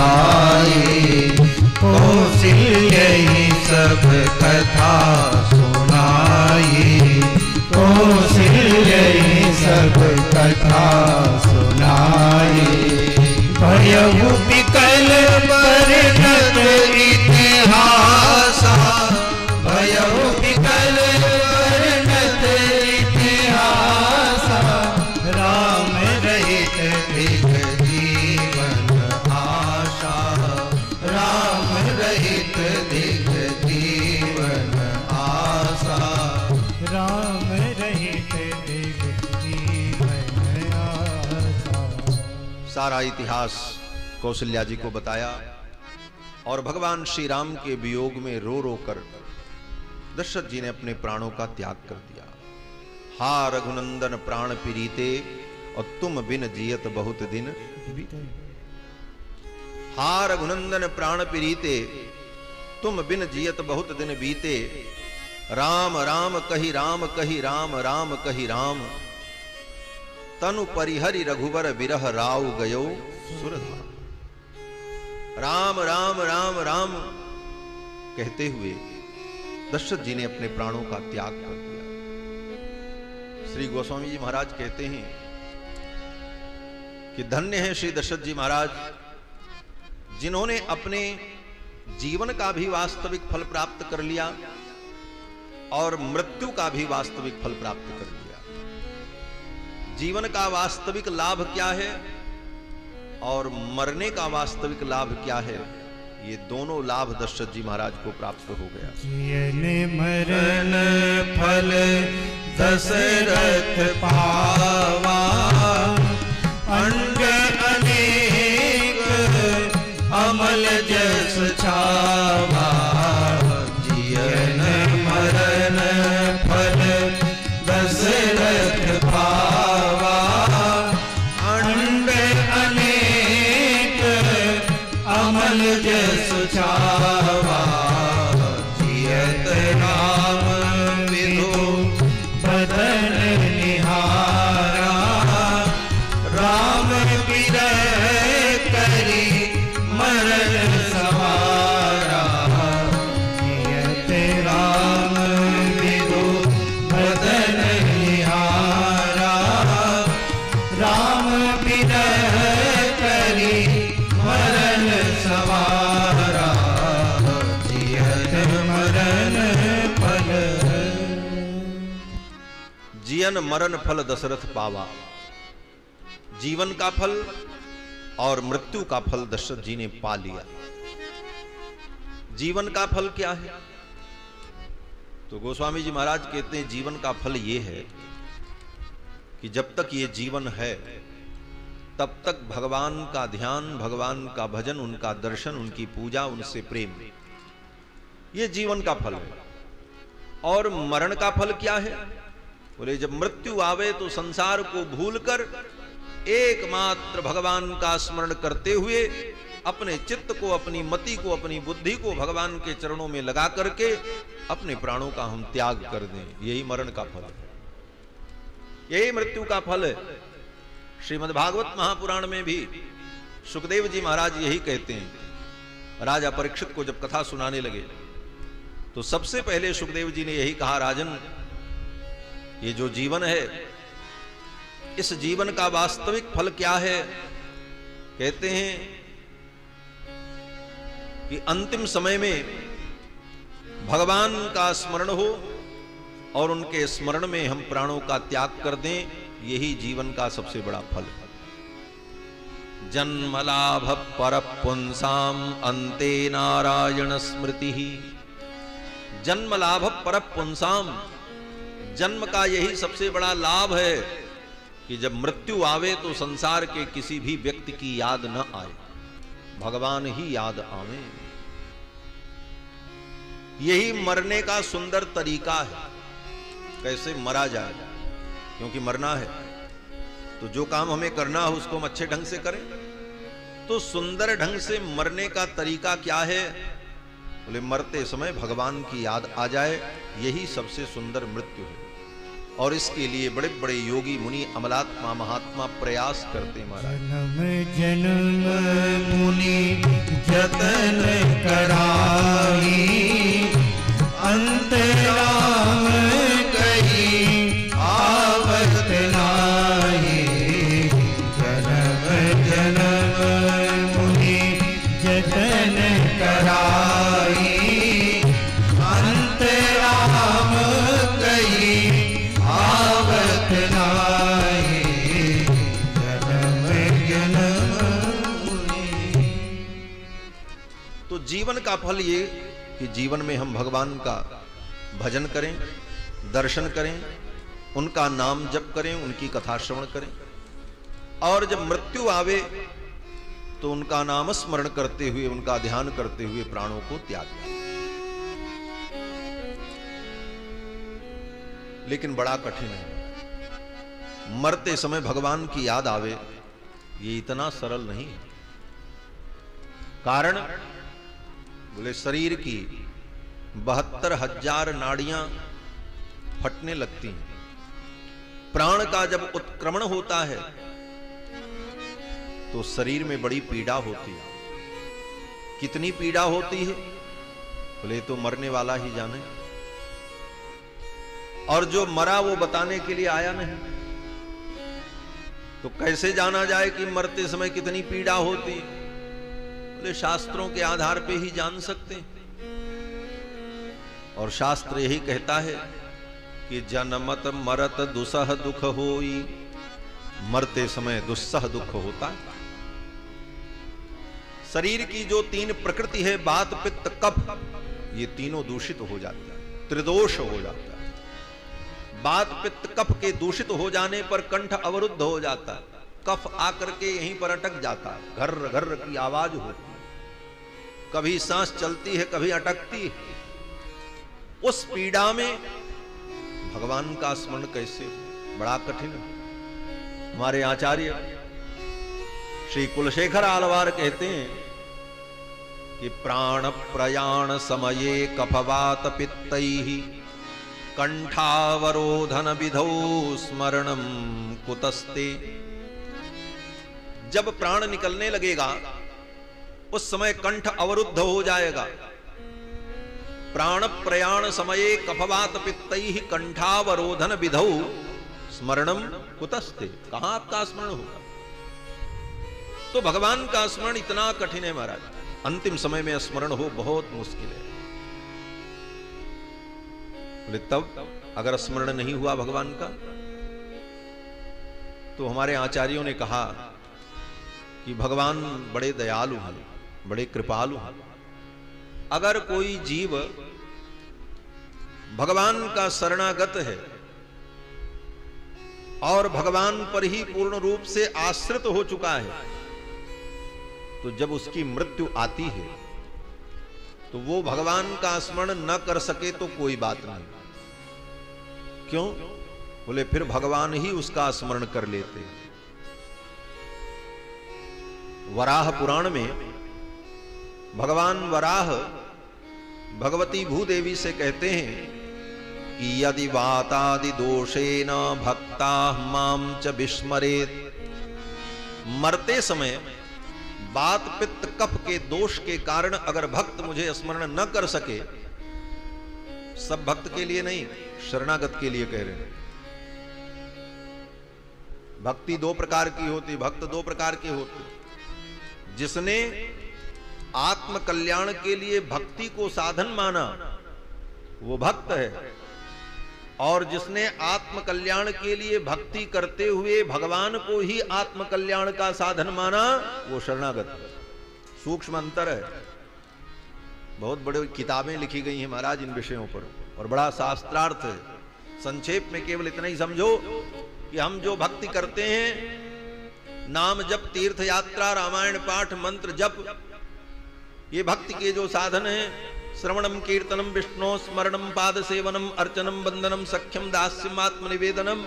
आए, कौशल्य ही सब कथा सुनाए, कौशल्य ही सब कथा सुनाए। भयउ विकल वर्णत इतिहासा, भयउ विकल वर्णत इतिहासा, राम रहित दिग जीवन आशा, राम रहित दिग जीवन आशा, राम रहित दिग जीवन आशा। सारा इतिहास कौशल्या जी को बताया और भगवान श्री राम के वियोग में रो रो कर दशरथ जी ने अपने प्राणों का त्याग कर दिया। हा रघुनंदन प्राण पीड़िते और तुम बिन जियत बहुत दिन बीते। हा रघुनंदन प्राण पीड़िते तुम बिन जियत बहुत दिन बीते। राम राम कही राम कही राम राम कही राम, तनु परिहरि रघुवर विरह राव गयो सुरधाम। राम राम राम राम कहते हुए दशरथ जी ने अपने प्राणों का त्याग कर दिया। श्री गोस्वामी जी महाराज कहते हैं कि धन्य है श्री दशरथ जी महाराज, जिन्होंने अपने जीवन का भी वास्तविक फल प्राप्त कर लिया और मृत्यु का भी वास्तविक फल प्राप्त कर लिया। जीवन का वास्तविक लाभ क्या है और मरने का वास्तविक लाभ क्या है, ये दोनों लाभ दशरथ जी महाराज को प्राप्त हो गया। जियन मरण फल दशरथ पावा, अंग अनेक अमल जस छावा। जियन मरण फल दशरथ पावा, अंग अनेक अमल जस छावा। जियत राम विधु बदन निहारा, राम विरह करी मरण सवारा। जियत राम विधु बदन निहारा, राम विरह करी मरण सवारा। जियत मरण फल, जियन मरण फल दशरथ पावा। जीवन का फल और मृत्यु का फल दशरथ जी ने पा लिया। जीवन का फल क्या है? तो गोस्वामी जी महाराज कहते हैं जीवन का फल यह है कि जब तक ये जीवन है तब तक भगवान का ध्यान, भगवान का भजन, उनका दर्शन, उनकी पूजा, उनसे प्रेम, ये जीवन का फल है। और मरण का फल क्या है? बोले जब मृत्यु आवे तो संसार को भूलकर एकमात्र भगवान का स्मरण करते हुए अपने चित्त को, अपनी मति को, अपनी बुद्धि को भगवान के चरणों में लगा करके अपने प्राणों का हम त्याग कर दें, यही मरण का फल है, यही मृत्यु का फल है। श्रीमद् भागवत महापुराण में भी सुखदेव जी महाराज यही कहते हैं। राजा परीक्षित को जब कथा सुनाने लगे तो सबसे पहले सुखदेव जी ने यही कहा, राजन ये जो जीवन है, इस जीवन का वास्तविक फल क्या है? कहते हैं कि अंतिम समय में भगवान का स्मरण हो और उनके स्मरण में हम प्राणों का त्याग कर दें, यही जीवन का सबसे बड़ा फल है। जन्म लाभ पर पुंसाम अंते नारायण स्मृति। जन्म लाभ पर पुंसाम, जन्म का यही सबसे बड़ा लाभ है कि जब मृत्यु आवे तो संसार के किसी भी व्यक्ति की याद न आए, भगवान ही याद आवे। यही मरने का सुंदर तरीका है, कैसे मरा जाए, क्योंकि मरना है तो जो काम हमें करना हो उसको हम अच्छे ढंग से करें। तो सुंदर ढंग से मरने का तरीका क्या है? बोले मरते समय भगवान की याद आ जाए, यही सबसे सुंदर मृत्यु है। और इसके लिए बड़े बड़े योगी मुनि अमलात्मा महात्मा प्रयास करते महाराज। जन्म जन्म मुनि जतन कराई, अंत राम कही आवत नाहि। जन्म जन्म मुनि जतन कराई, अंत राम कही आवत नाहि। जन्म जन्म मुनि। तो जीवन का फल ये कि जीवन में हम भगवान का भजन करें, दर्शन करें, उनका नाम जप करें, उनकी कथा श्रवण करें, और जब मृत्यु आवे तो उनका नाम स्मरण करते हुए, उनका ध्यान करते हुए प्राणों को त्याग दें। लेकिन बड़ा कठिन है। मरते समय भगवान की याद आवे, ये इतना सरल नहीं है। कारण बोले शरीर की 72,000 नाड़ियां फटने लगती हैं। प्राण का जब उत्क्रमण होता है तो शरीर में बड़ी पीड़ा होती है। कितनी पीड़ा होती है बोले तो मरने वाला ही जाने, और जो मरा वो बताने के लिए आया नहीं। तो कैसे जाना जाए कि मरते समय कितनी पीड़ा होती है? बोले शास्त्रों के आधार पे ही जान सकते हैं। और शास्त्र यही कहता है कि जन्मत मरत दुसह दुख होई, मरते समय दुस्सह दुख होता है। शरीर की जो 3 प्रकृति है, बात पित्त कफ, ये तीनों दूषित हो जाता है, त्रिदोष हो जाता है। बात पित्त कफ के दूषित हो जाने पर कंठ अवरुद्ध हो जाता है, कफ आकर के यहीं पर अटक जाता है, घर्र घर्र की आवाज होती है, कभी सांस चलती है, कभी अटकती है। उस पीड़ा में भगवान का स्मरण कैसे हो? बड़ा कठिन है। हमारे आचार्य श्री कुलशेखर आलवार कहते हैं कि प्राण प्रयाण समये कफवात पित्तैहि कंठावरोधन विधौ स्मरणम कुतस्ते। जब प्राण निकलने लगेगा उस समय कंठ अवरुद्ध हो जाएगा। प्राण प्रयाण समये कफवात पित्तैहि कंठावरोधन विधौ स्मरणम कुतस्ते। कहां आपका स्मरण होगा? तो भगवान का स्मरण इतना कठिन है महाराज। अंतिम समय में स्मरण हो बहुत मुश्किल है। बोले तब अगर स्मरण नहीं हुआ भगवान का, तो हमारे आचार्यों ने कहा कि भगवान बड़े दयालु हैं, बड़े कृपालु हैं। अगर कोई जीव भगवान का शरणागत है और भगवान पर ही पूर्ण रूप से आश्रित हो चुका है, तो जब उसकी मृत्यु आती है तो वो भगवान का स्मरण न कर सके तो कोई बात नहीं। क्यों? बोले फिर भगवान ही उसका स्मरण कर लेते। वराह पुराण में भगवान वराह भगवती भूदेवी से कहते हैं कि यदि वातादि दोषेन भक्ता माम च विस्मरेत। मरते समय बात पित्त कफ के दोष के कारण अगर भक्त मुझे स्मरण न कर सके, सब भक्त के लिए नहीं, शरणागत के लिए कह रहे हैं। भक्ति 2 प्रकार की होती, भक्त 2 प्रकार के होते। जिसने आत्म कल्याण के लिए भक्ति को साधन माना वो भक्त है, और जिसने आत्म कल्याण के लिए भक्ति करते हुए भगवान को ही आत्म कल्याण का साधन माना वो शरणागत है। सूक्ष्म अंतर है। बहुत बड़ी किताबें लिखी गई हैं महाराज इन विषयों पर, और बड़ा शास्त्रार्थ है। संक्षेप में केवल इतना ही समझो कि हम जो भक्ति करते हैं, नाम जप, तीर्थ यात्रा, रामायण पाठ, मंत्र जप, ये भक्ति के जो साधन हैं, श्रवणम कीर्तनम विष्णु स्मरणम पाद सेवनम अर्चनम वंदनम सख्यम दास्यम आत्मनिवेदनम,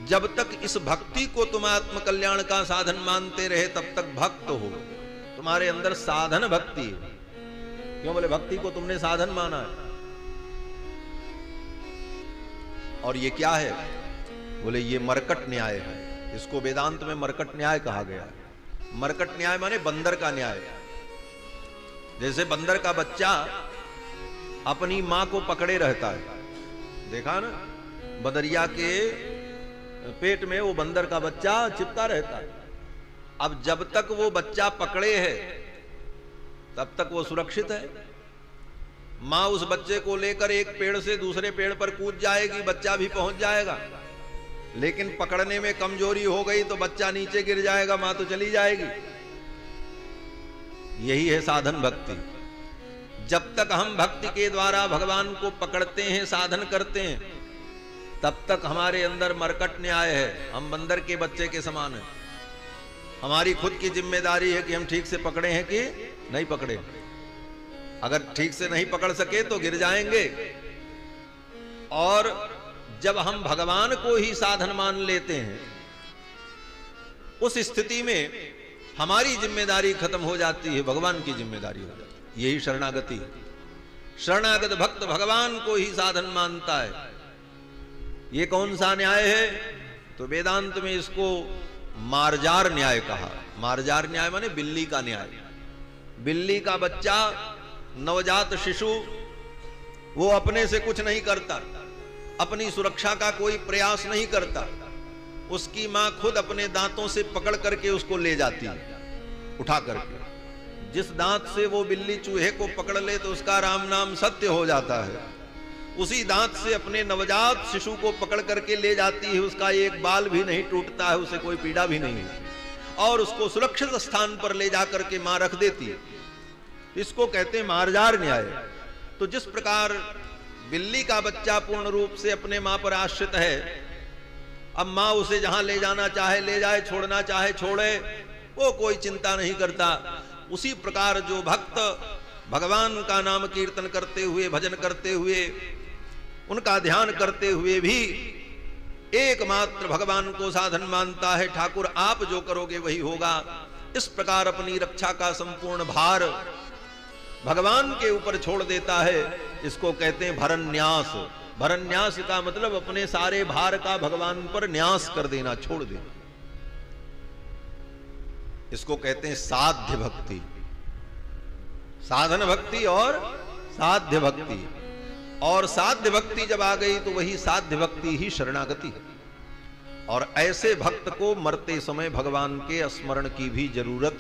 जब तक इस भक्ति को तुम आत्म कल्याण का साधन मानते रहे तब तक भक्त हो। तुम्हारे अंदर साधन भक्ति है। क्यों? बोले भक्ति को तुमने साधन माना है। और ये क्या है? बोले ये मरकट न्याय है। इसको वेदांत में मरकट न्याय कहा गया है। मरकट न्याय माने बंदर का न्याय। जैसे बंदर का बच्चा अपनी मां को पकड़े रहता है, देखा ना, बदरिया के पेट में वो बंदर का बच्चा चिपका रहता है। अब जब तक वो बच्चा पकड़े है तब तक वो सुरक्षित है। मां उस बच्चे को लेकर एक पेड़ से दूसरे पेड़ पर कूद जाएगी, बच्चा भी पहुंच जाएगा। लेकिन पकड़ने में कमजोरी हो गई तो बच्चा नीचे गिर जाएगा, मां तो चली जाएगी। यही है साधन भक्ति। जब तक हम भक्ति के द्वारा भगवान को पकड़ते हैं, साधन करते हैं, तब तक हमारे अंदर मरकट न्याय है। हम बंदर के बच्चे के समान हैं। हमारी खुद की जिम्मेदारी है कि हम ठीक से पकड़े हैं कि नहीं पकड़े। अगर ठीक से नहीं पकड़ सके तो गिर जाएंगे। और जब हम भगवान को ही साधन मान लेते हैं, उस स्थिति में हमारी जिम्मेदारी खत्म हो जाती है, भगवान की जिम्मेदारी हो जाती है। यही शरणागति है। शरणागत भक्त भगवान को ही साधन मानता है। ये कौन सा न्याय है? तो वेदांत में इसको मार्जार न्याय कहा। मार्जार न्याय माने बिल्ली का न्याय। बिल्ली का बच्चा, नवजात शिशु, वो अपने से कुछ नहीं करता, अपनी सुरक्षा का कोई प्रयास नहीं करता। उसकी मां खुद अपने दांतों से पकड़ करके उसको ले जाती है, उठा करके। जिस दांत से वो बिल्ली चूहे को पकड़ ले तो उसका राम नाम सत्य हो जाता है। उसी दांत से अपने नवजात शिशु को पकड़ करके ले जाती है। उसका एक बाल भी नहीं टूटता है, उसे कोई पीड़ा भी नहीं है, और उसको सुरक्षित स्थान पर ले जाकर के मां रख देती है। इसको कहते हैं मार्जार न्याय। तो जिस प्रकार बिल्ली का बच्चा पूर्ण रूप से अपने मां पर आश्रित है, अब मां उसे जहां ले जाना चाहे ले जाए, छोड़ना चाहे छोड़े, वो कोई चिंता नहीं करता। उसी प्रकार जो भक्त भगवान का नाम कीर्तन करते हुए, भजन करते हुए, उनका ध्यान करते हुए भी एकमात्र भगवान को साधन मानता है, ठाकुर आप जो करोगे वही होगा, इस प्रकार अपनी रक्षा का संपूर्ण भार भगवान के ऊपर छोड़ देता है, इसको कहते हैं भरन्यास। भरन्यास का मतलब अपने सारे भार का भगवान पर न्यास कर देना, छोड़ देना। इसको कहते हैं साध्य भक्ति। साधन भक्ति और साध्य भक्ति। और साध्य भक्ति जब आ गई तो वही साध्य भक्ति ही शरणागति है। और ऐसे भक्त को मरते समय भगवान के स्मरण की भी जरूरत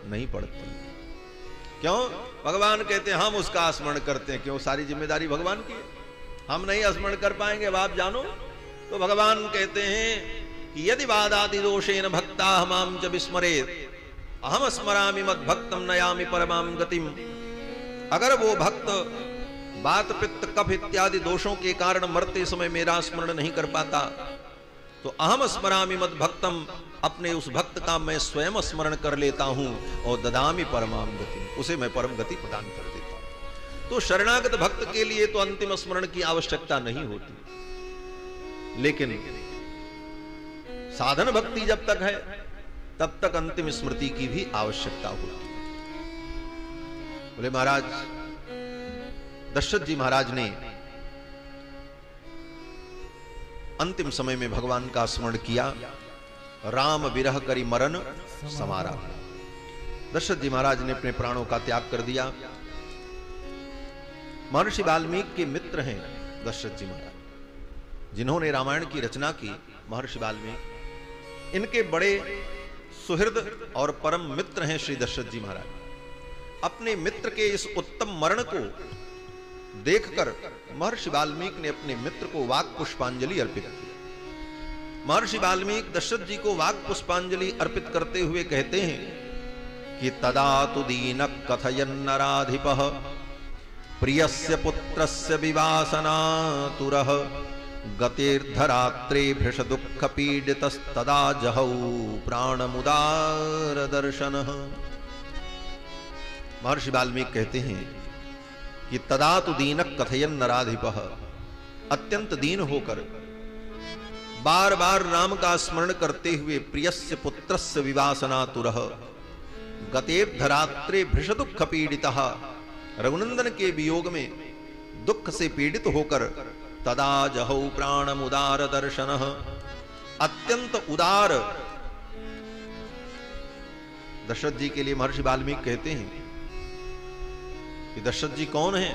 नहीं पड़ती। क्यों? भगवान कहते हैं हम उसका स्मरण करते हैं। क्यों? सारी जिम्मेदारी भगवान की है, हम नहीं स्मरण कर पाएंगे, अब आप जानो। तो भगवान कहते हैं कि यदि वादादि दोषेन भक्ता हमाम च विस्मरेत अहम स्मरामि मद भक्तम नयामि परमाम गतिम। अगर वो भक्त बात, पित्त, कफ इत्यादि दोषों के कारण मरते समय मेरा स्मरण नहीं कर पाता, तो अहम स्मरामि मद भक्तम, अपने उस भक्त का मैं स्वयं स्मरण कर लेता हूं और ददामि परमाम गति, उसे मैं परम गति प्रदान कर देता हूं। तो शरणागत भक्त के लिए तो अंतिम स्मरण की आवश्यकता नहीं होती, लेकिन साधन भक्ति जब तक है तब तक अंतिम स्मृति की भी आवश्यकता होती है। बोले महाराज दशरथ जी महाराज ने अंतिम समय में भगवान का स्मरण किया। राम विरह करी मरण समारा। दशरथ जी महाराज ने अपने प्राणों का त्याग कर दिया। महर्षि वाल्मीकि के मित्र हैं दशरथ जी महाराज, जिन्होंने रामायण की रचना की। महर्षि वाल्मीकि इनके बड़े सुहृद और परम मित्र हैं श्री दशरथ जी महाराज। अपने मित्र के इस उत्तम मरण को देखकर महर्षि वाल्मीकि ने अपने मित्र को वाक पुष्पांजलि अर्पित की। महर्षि वाल्मीकि दशरथ जी को वाक पुष्पांजलि अर्पित करते हुए कहते हैं कि तदा तु दीन कथयन् नराधिपः प्रियस्य पुत्रस्य विवासनातुरः गतिर्धरात्रे भृश दुःख पीडितस्तदा जहौ प्राणमुदार दर्शनः। महर्षि वाल्मीकि कहते हैं कि तदा तु दीन कथयन् नराधिपः, अत्यंत दीन होकर बार बार राम का स्मरण करते हुए प्रियस्य पुत्रस्य विवासनातुरः गतेर्धरात्रे भृश दुःख पीडितः, रघुनंदन के वियोग में दुख से पीड़ित होकर तदा जहौ प्राणमुदार दर्शनः। अत्यंत उदार दशरथ जी के लिए महर्षि वाल्मीकि कहते हैं कि दशरथ जी कौन है?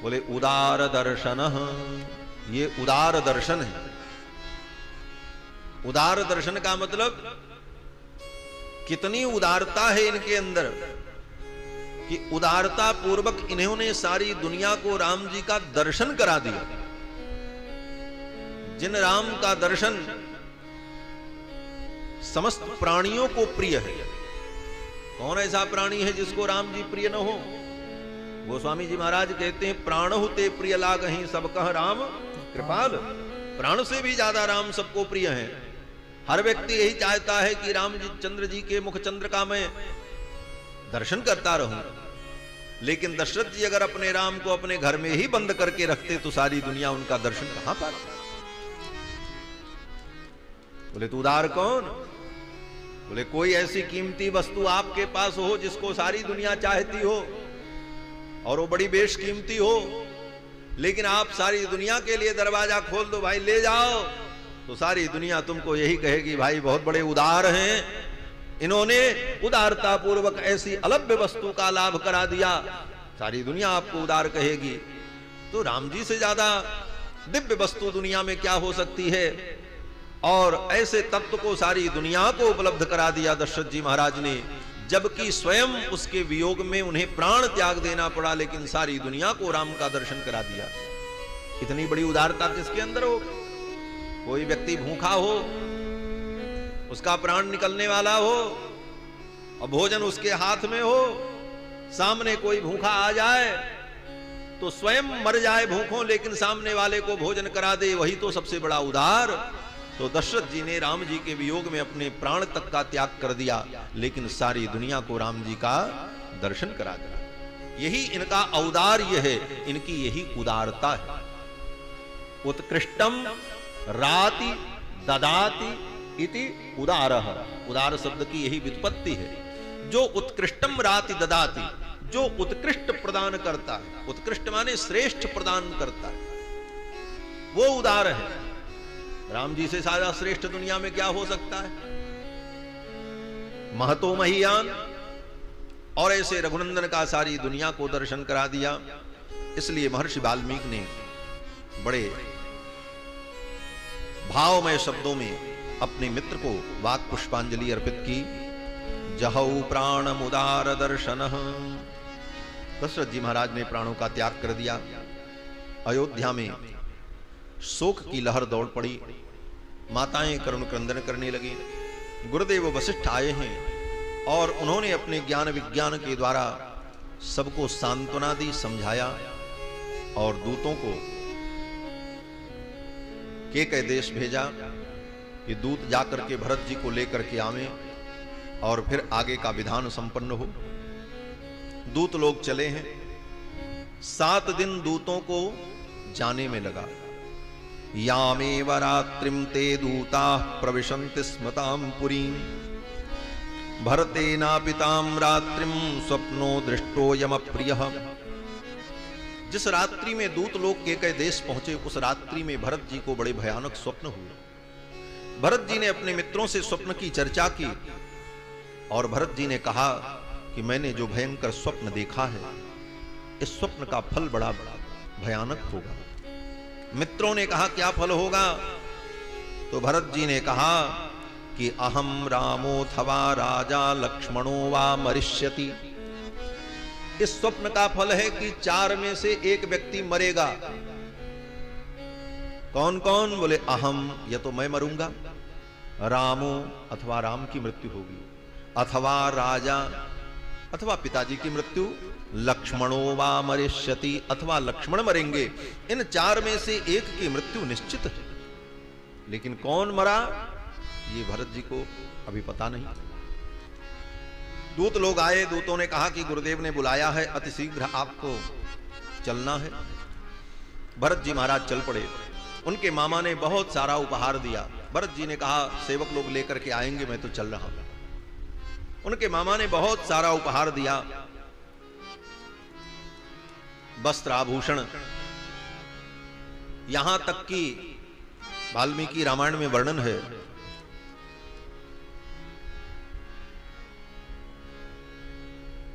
बोले उदार दर्शनः, ये उदार दर्शन है। उदार दर्शन का मतलब कितनी उदारता है इनके अंदर कि उदारता पूर्वक इन्होंने सारी दुनिया को राम जी का दर्शन करा दिया। जिन राम का दर्शन समस्त प्राणियों को प्रिय है, कौन ऐसा प्राणी है जिसको राम जी प्रिय न हो? गोस्वामी जी महाराज कहते हैं प्राणहु ते प्रिय लागहि सब कह राम कृपाल। प्राण से भी ज्यादा राम सबको प्रिय है। हर व्यक्ति यही चाहता है कि राम जी चंद्र जी के मुख चंद्र का मैं दर्शन करता रहूं। लेकिन दशरथ जी अगर अपने राम को अपने घर में ही बंद करके रखते तो सारी दुनिया उनका दर्शन कहां पाती? बोले तू उदार कौन? बोले कोई ऐसी कीमती वस्तु आपके पास हो जिसको सारी दुनिया चाहती हो और वो बड़ी बेशकीमती हो, लेकिन आप सारी दुनिया के लिए दरवाजा खोल दो, भाई ले जाओ, तो सारी दुनिया तुमको यही कहेगी भाई बहुत बड़े उदार हैं, इन्होंने उदारता पूर्वक ऐसी अलभ्य वस्तु का लाभ करा दिया। सारी दुनिया आपको उदार कहेगी। तो राम जी से ज्यादा दिव्य वस्तु दुनिया में क्या हो सकती है? और ऐसे तत्व को सारी दुनिया को उपलब्ध करा दिया दशरथ जी महाराज ने, जबकि स्वयं उसके वियोग में उन्हें प्राण त्याग देना पड़ा, लेकिन सारी दुनिया को राम का दर्शन करा दिया। इतनी बड़ी उदारता किसके अंदर हो? कोई व्यक्ति भूखा हो, उसका प्राण निकलने वाला हो और भोजन उसके हाथ में हो, सामने कोई भूखा आ जाए तो स्वयं मर जाए भूखों, लेकिन सामने वाले को भोजन करा दे, वही तो सबसे बड़ा उदार। तो दशरथ जी ने राम जी के वियोग में अपने प्राण तक का त्याग कर दिया, लेकिन सारी दुनिया को राम जी का दर्शन करा दिया। यही इनका औदार्य है, इनकी यही उदारता है। उत्कृष्टम राति ददाति इति उदारः। उदार शब्द की यही व्युत्पत्ति है। जो उत्कृष्टम राति ददाति, जो उत्कृष्ट प्रदान करता है, उत्कृष्ट माने श्रेष्ठ प्रदान करता है, वो उदार है। राम जी से सारा श्रेष्ठ दुनिया में क्या हो सकता है? महतो महीयान। और ऐसे रघुनंदन का सारी दुनिया को दर्शन करा दिया। इसलिए महर्षि वाल्मीकि ने बड़े भावमय शब्दों में अपने मित्र को वाक पुष्पांजलि अर्पित की। जहौ प्राणमुदार दर्शनः। दशरथ जी महाराज ने प्राणों का त्याग कर दिया। अयोध्या में शोक की लहर दौड़ पड़ी। माताएं करुण क्रंदन करने लगी। गुरुदेव वशिष्ठ आए हैं और उन्होंने अपने ज्ञान विज्ञान के द्वारा सबको सांत्वना दी, समझाया और दूतों को केकय देश भेजा कि दूत जाकर के भरत जी को लेकर के आवे और फिर आगे का विधान संपन्न हो। दूत लोग चले हैं। 7 दिन दूतों को जाने में लगा। यामेव रात्रिम ते दूताः प्रविशन्ति स्मतां पुरीं भरतेनापितां रात्रिम स्वप्नो दृष्टोऽयमप्रियः। जिस रात्रि में दूत लोग केकय देश पहुंचे, उस रात्रि में भरत जी को बड़े भयानक स्वप्न हुए। भरत जी ने अपने मित्रों से स्वप्न की चर्चा की और भरत जी ने कहा कि मैंने जो भयंकर स्वप्न देखा है, इस स्वप्न का फल बड़ा भयानक होगा। मित्रों ने कहा क्या फल होगा? तो भरत जी ने कहा कि अहम रामोऽथवा राजा लक्ष्मणो वा मरिष्यति। इस स्वप्न का फल है कि 4 में से एक व्यक्ति मरेगा। कौन कौन? बोले अहम, या तो मैं मरूंगा, रामो अथवा राम की मृत्यु होगी, अथवा राजा अथवा पिताजी की मृत्यु, लक्ष्मणो वा मरिष्यति अथवा लक्ष्मण मरेंगे। इन 4 में से एक की मृत्यु निश्चित है। लेकिन कौन मरा ये भरत जी को अभी पता नहीं। दूत लोग आए। दूतों ने कहा कि गुरुदेव ने बुलाया है, अति शीघ्र आपको चलना है। भरत जी महाराज चल पड़े। उनके मामा ने बहुत सारा उपहार दिया। भरत जी ने कहा सेवक लोग लेकर के आएंगे, मैं तो चल रहा हूं। उनके मामा ने बहुत सारा उपहार दिया, वस्त्र आभूषण, यहां तक कि वाल्मीकि रामायण में वर्णन है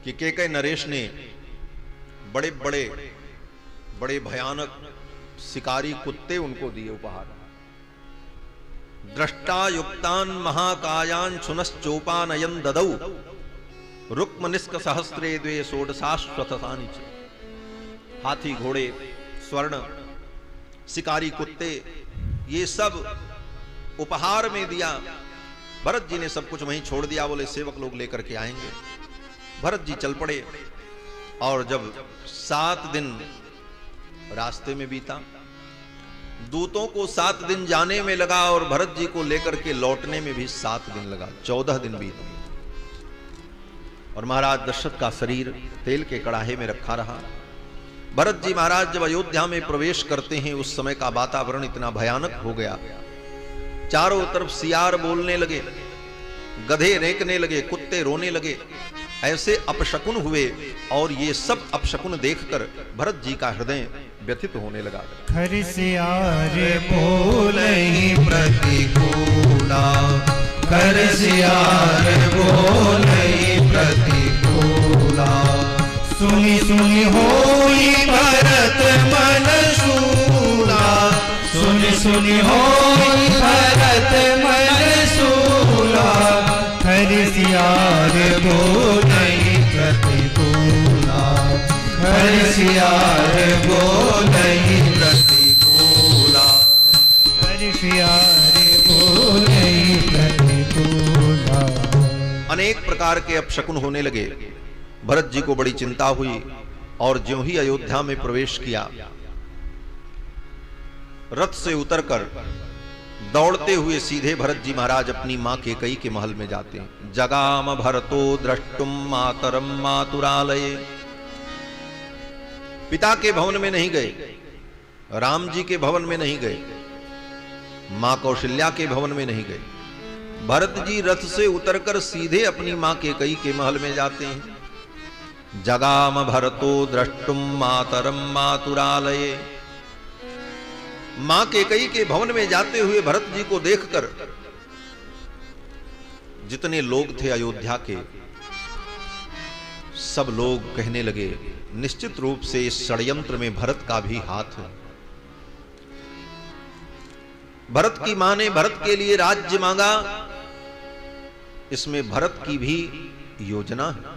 कि कैकेयी नरेश ने बड़े बड़े बड़े भयानक शिकारी कुत्ते उनको दिए उपहार। दृष्टा युक्तान महाकायान छुनश्चोपानयन ददौ रुक्मनिष्क सहस्रे द्वे षोडशाश्वतसानि च। हाथी घोड़े स्वर्ण शिकारी कुत्ते ये सब उपहार में दिया। भरत जी ने सब कुछ वहीं छोड़ दिया, बोले सेवक लोग लेकर के आएंगे। भरत जी चल पड़े और जब 7 दिन रास्ते में बीता, दूतों को 7 दिन जाने में लगा और भरत जी को लेकर के लौटने में भी 7 दिन लगा, 14 दिन बीत गए। और महाराज दशरथ का शरीर तेल के कड़ाहे में रखा रहा। भरत जी महाराज जब अयोध्या में प्रवेश करते हैं उस समय का वातावरण इतना भयानक हो गया, चारों तरफ सियार बोलने लगे, गधे रेंकने लगे, कुत्ते रोने लगे, ऐसे अपशकुन हुए। और ये सब अपशकुन देखकर भरत जी का हृदय व्यथित होने लगा। खर सियार बोलहि प्रतिकूला, खर सियार बोलहि प्रतिकूला। सुनि सुनि होई भरत मन शूला, सुनि सुनि होई भरत मन शूला। खर सियार बोलहि प्रतिकूला, खर सियार बोलहि प्रतिकूला, खर सियार बोलहि प्रतिकूला। अनेक प्रकार के अपशकुन होने लगे। भरत जी को बड़ी चिंता हुई और ज्यों ही अयोध्या में प्रवेश किया, रथ से उतरकर दौड़ते हुए सीधे भरत जी महाराज अपनी मां कैकेयी के महल में जाते हैं। जगाम भरतो द्रष्टुम मातरम मातुरालये। पिता के भवन में नहीं गए, राम जी के भवन में नहीं गए, मां कौशल्या के भवन में नहीं गए। भरत जी रथ से उतरकर सीधे अपनी मां कैकेयी के महल में जाते हैं। जगाम भरतो द्रष्टुम मातरम मातुरालये। मां कैकेयी के भवन में जाते हुए भरत जी को देखकर जितने लोग थे अयोध्या के, सब लोग कहने लगे निश्चित रूप से इस षड्यंत्र में भरत का भी हाथ है। भरत की मां ने भरत के लिए राज्य मांगा, इसमें भरत की भी योजना है।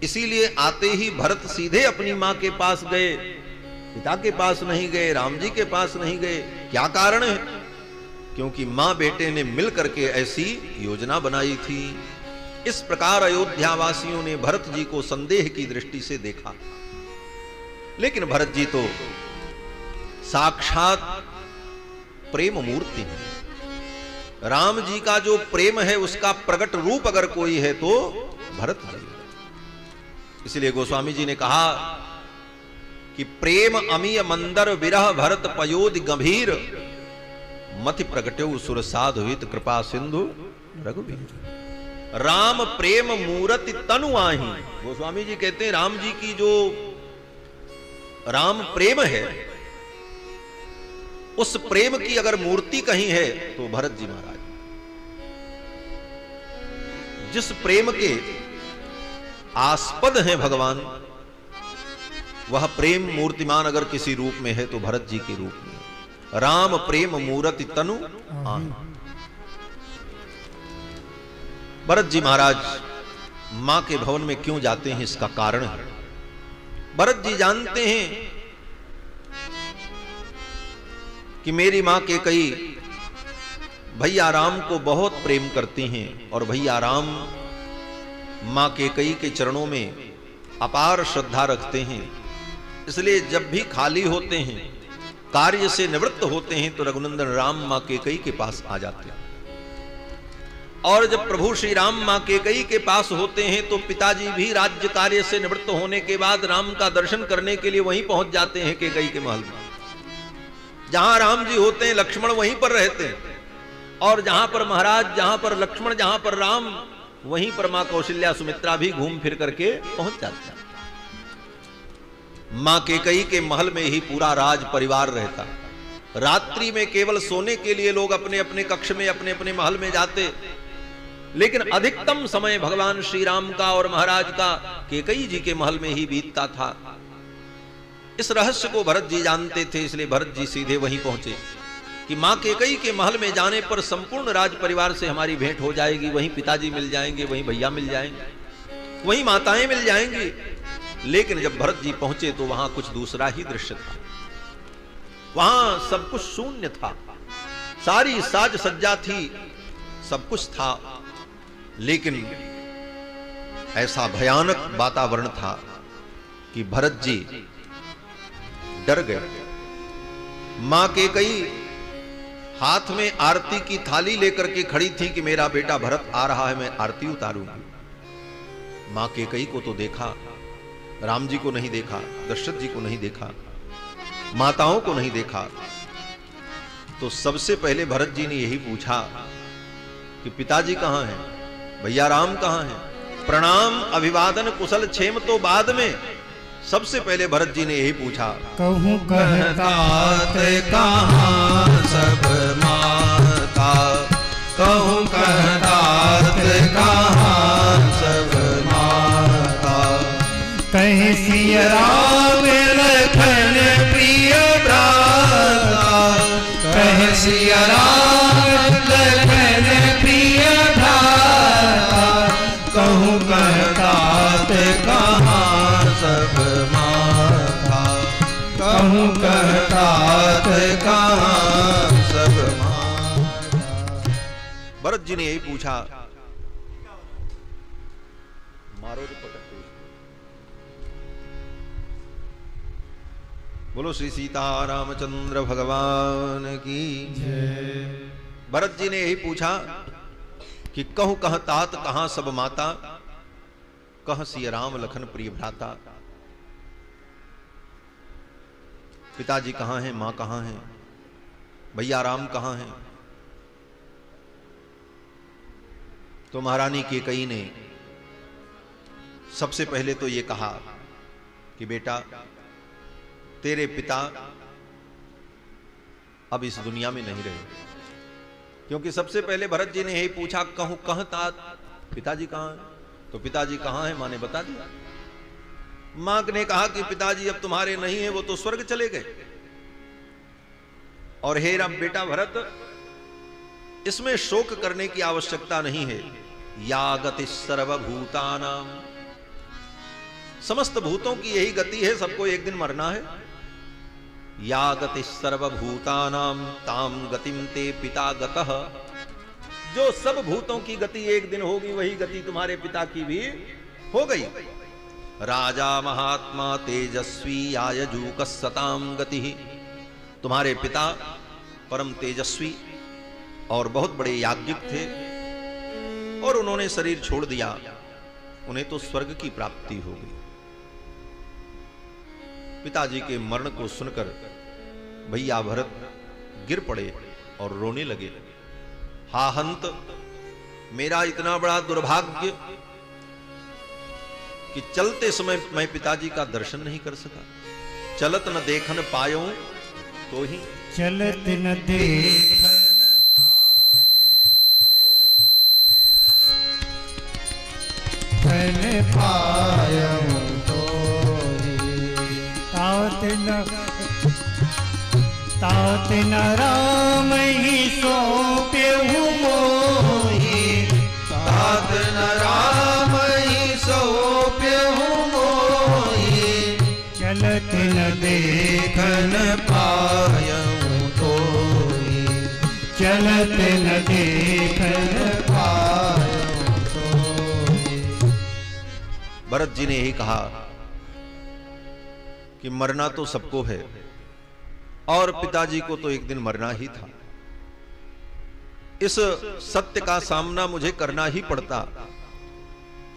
इसीलिए आते ही भरत सीधे अपनी मां के पास गए, पिता के पास नहीं गए, राम जी के पास नहीं गए। क्या कारण है? क्योंकि मां बेटे ने मिल करके ऐसी योजना बनाई थी। इस प्रकार अयोध्या वासियों ने भरत जी को संदेह की दृष्टि से देखा, लेकिन भरत जी तो साक्षात प्रेम मूर्ति है। राम जी का जो प्रेम है उसका प्रकट रूप अगर कोई है तो भरत जी। इसलिए गोस्वामी जी ने कहा कि प्रेम अमीय मंदर विरह भरत पयोधि गंभीर, मति प्रगट्यो सुर साधुहित कृपा सिंधु रघुवीर। राम प्रेम मूर्ति तनु आही। गोस्वामी जी कहते हैं राम जी की जो राम प्रेम है, उस प्रेम की अगर मूर्ति कहीं है तो भरत जी महाराज। जिस प्रेम के आस्पद हैं भगवान, वह प्रेम मूर्तिमान अगर किसी रूप में है तो भरत जी के रूप में। राम प्रेम मूर्ति तनु आन। भरत जी महाराज मां के भवन में क्यों जाते हैं, इसका कारण है। भरत जी जानते हैं कि मेरी मां कैकेयी भैया राम को बहुत प्रेम करती हैं और भैया राम मां कैकेयी के चरणों में अपार श्रद्धा रखते हैं। इसलिए जब भी खाली होते हैं, कार्य से निवृत्त होते हैं, तो रघुनंदन राम मां कैकेयी के पास आ जाते हैं। और जब प्रभु श्री राम मां कैकेयी के पास होते हैं तो पिताजी भी राज्य कार्य से निवृत्त होने के बाद राम का दर्शन करने के लिए वहीं पहुंच जाते हैं कैकेयी के महल में। जहां राम जी होते हैं लक्ष्मण वहीं पर रहते हैं, और जहां पर महाराज, जहां पर लक्ष्मण, जहां पर राम, वहीं पर मां कौशल्या सुमित्रा भी घूम फिर करके पहुंच जाते हैं। मां कैकेयी के महल में ही पूरा राज परिवार रहता। रात्रि में केवल सोने के लिए लोग अपने अपने कक्ष में, अपने अपने महल में जाते, लेकिन अधिकतम समय भगवान श्री राम का और महाराज का कैकेयी जी के महल में ही बीतता था। इस रहस्य को भरत जी जानते थे, इसलिए भरत जी सीधे वहीं पहुंचे कि मां कैकेयी के महल में जाने पर संपूर्ण राज परिवार से हमारी भेंट हो जाएगी, वहीं पिताजी मिल जाएंगे, वहीं भैया मिल जाएंगे, वहीं माताएं मिल जाएंगी। लेकिन जब भरत जी पहुंचे तो वहां कुछ दूसरा ही दृश्य था। वहां सब कुछ शून्य था, सारी साज सज्जा थी, सब कुछ था, लेकिन ऐसा भयानक वातावरण था कि भरत जी डर गए। मां कैकेयी हाथ में आरती की थाली लेकर के खड़ी थी कि मेरा बेटा भरत आ रहा है, मैं आरती उतारूंगी। मां कैकेयी को तो देखा, राम जी को नहीं देखा, दशरथ जी को नहीं देखा, माताओं को नहीं देखा। तो सबसे पहले भरत जी ने यही पूछा कि पिताजी कहां हैं, भैया राम कहां हैं, प्रणाम अभिवादन कुशल क्षेम तो बाद में। सबसे पहले भरत जी ने यही पूछा, कहूँ कहतात कहाँ सब माता, कहूँ कहतात कहाँ सब माता, कहीं सिया राम लखन प्रिय भ्राता, कहीं सिया राम लखन प्रिय भ्राता, कहूँ कहतात कहाँ सब माता, कहूँ कहतात कहाँ सब माता। भरत जी ने यही पूछा। मारो रे पटक। बोलो श्री सीता रामचंद्र भगवान की जय। भरत जी ने यही पूछा कि कहूं कह तात कहां सब माता, कह सिया राम लखन प्रिय भ्राता। पिताजी कहां हैं, मां कहां हैं, भैया राम कहां हैं। तो महारानी कैकेयी ने सबसे पहले तो ये कहा कि बेटा तेरे पिता अब इस दुनिया में नहीं रहे। क्योंकि सबसे पहले भरत जी ने यही पूछा, कहूं कह तात, पिताजी कहां हैं। तो पिताजी कहां हैं, मां ने बता दिया। मां ने कहा कि पिताजी अब तुम्हारे नहीं है, वो तो स्वर्ग चले गए। और हे राम बेटा भरत, इसमें शोक करने की आवश्यकता नहीं है। या गति सर्वभूतानाम, समस्त भूतों की यही गति है, सबको एक दिन मरना है। या गति सर्वभूतानाम ताम गतिम ते पिता गतः, जो सब भूतों की गति एक दिन होगी, वही गति तुम्हारे पिता की भी हो गई। राजा महात्मा तेजस्वी आयजूक सताम गति, तुम्हारे पिता परम तेजस्वी और बहुत बड़े याज्ञिक थे, और उन्होंने शरीर छोड़ दिया, उन्हें तो स्वर्ग की प्राप्ति हो गई। पिताजी के मरण को सुनकर भैया भरत गिर पड़े और रोने लगे। हा हंत, मेरा इतना बड़ा दुर्भाग्य कि चलते समय मैं पिताजी का दर्शन नहीं कर सका। चलत न देखन पायो तो ही, चलत न देखन पायो तो तात न राम ही सौंप्यहु मोहि, तात न राम ही सौंप्यहु मोहि, चलत न देखन पायऊं तोहि, चलत न देखन पायऊं तोहि। भरत जी ने यही कहा कि मरना तो सबको है, और पिताजी को तो एक दिन मरना ही था। इस सत्य का सामना मुझे करना ही पड़ता,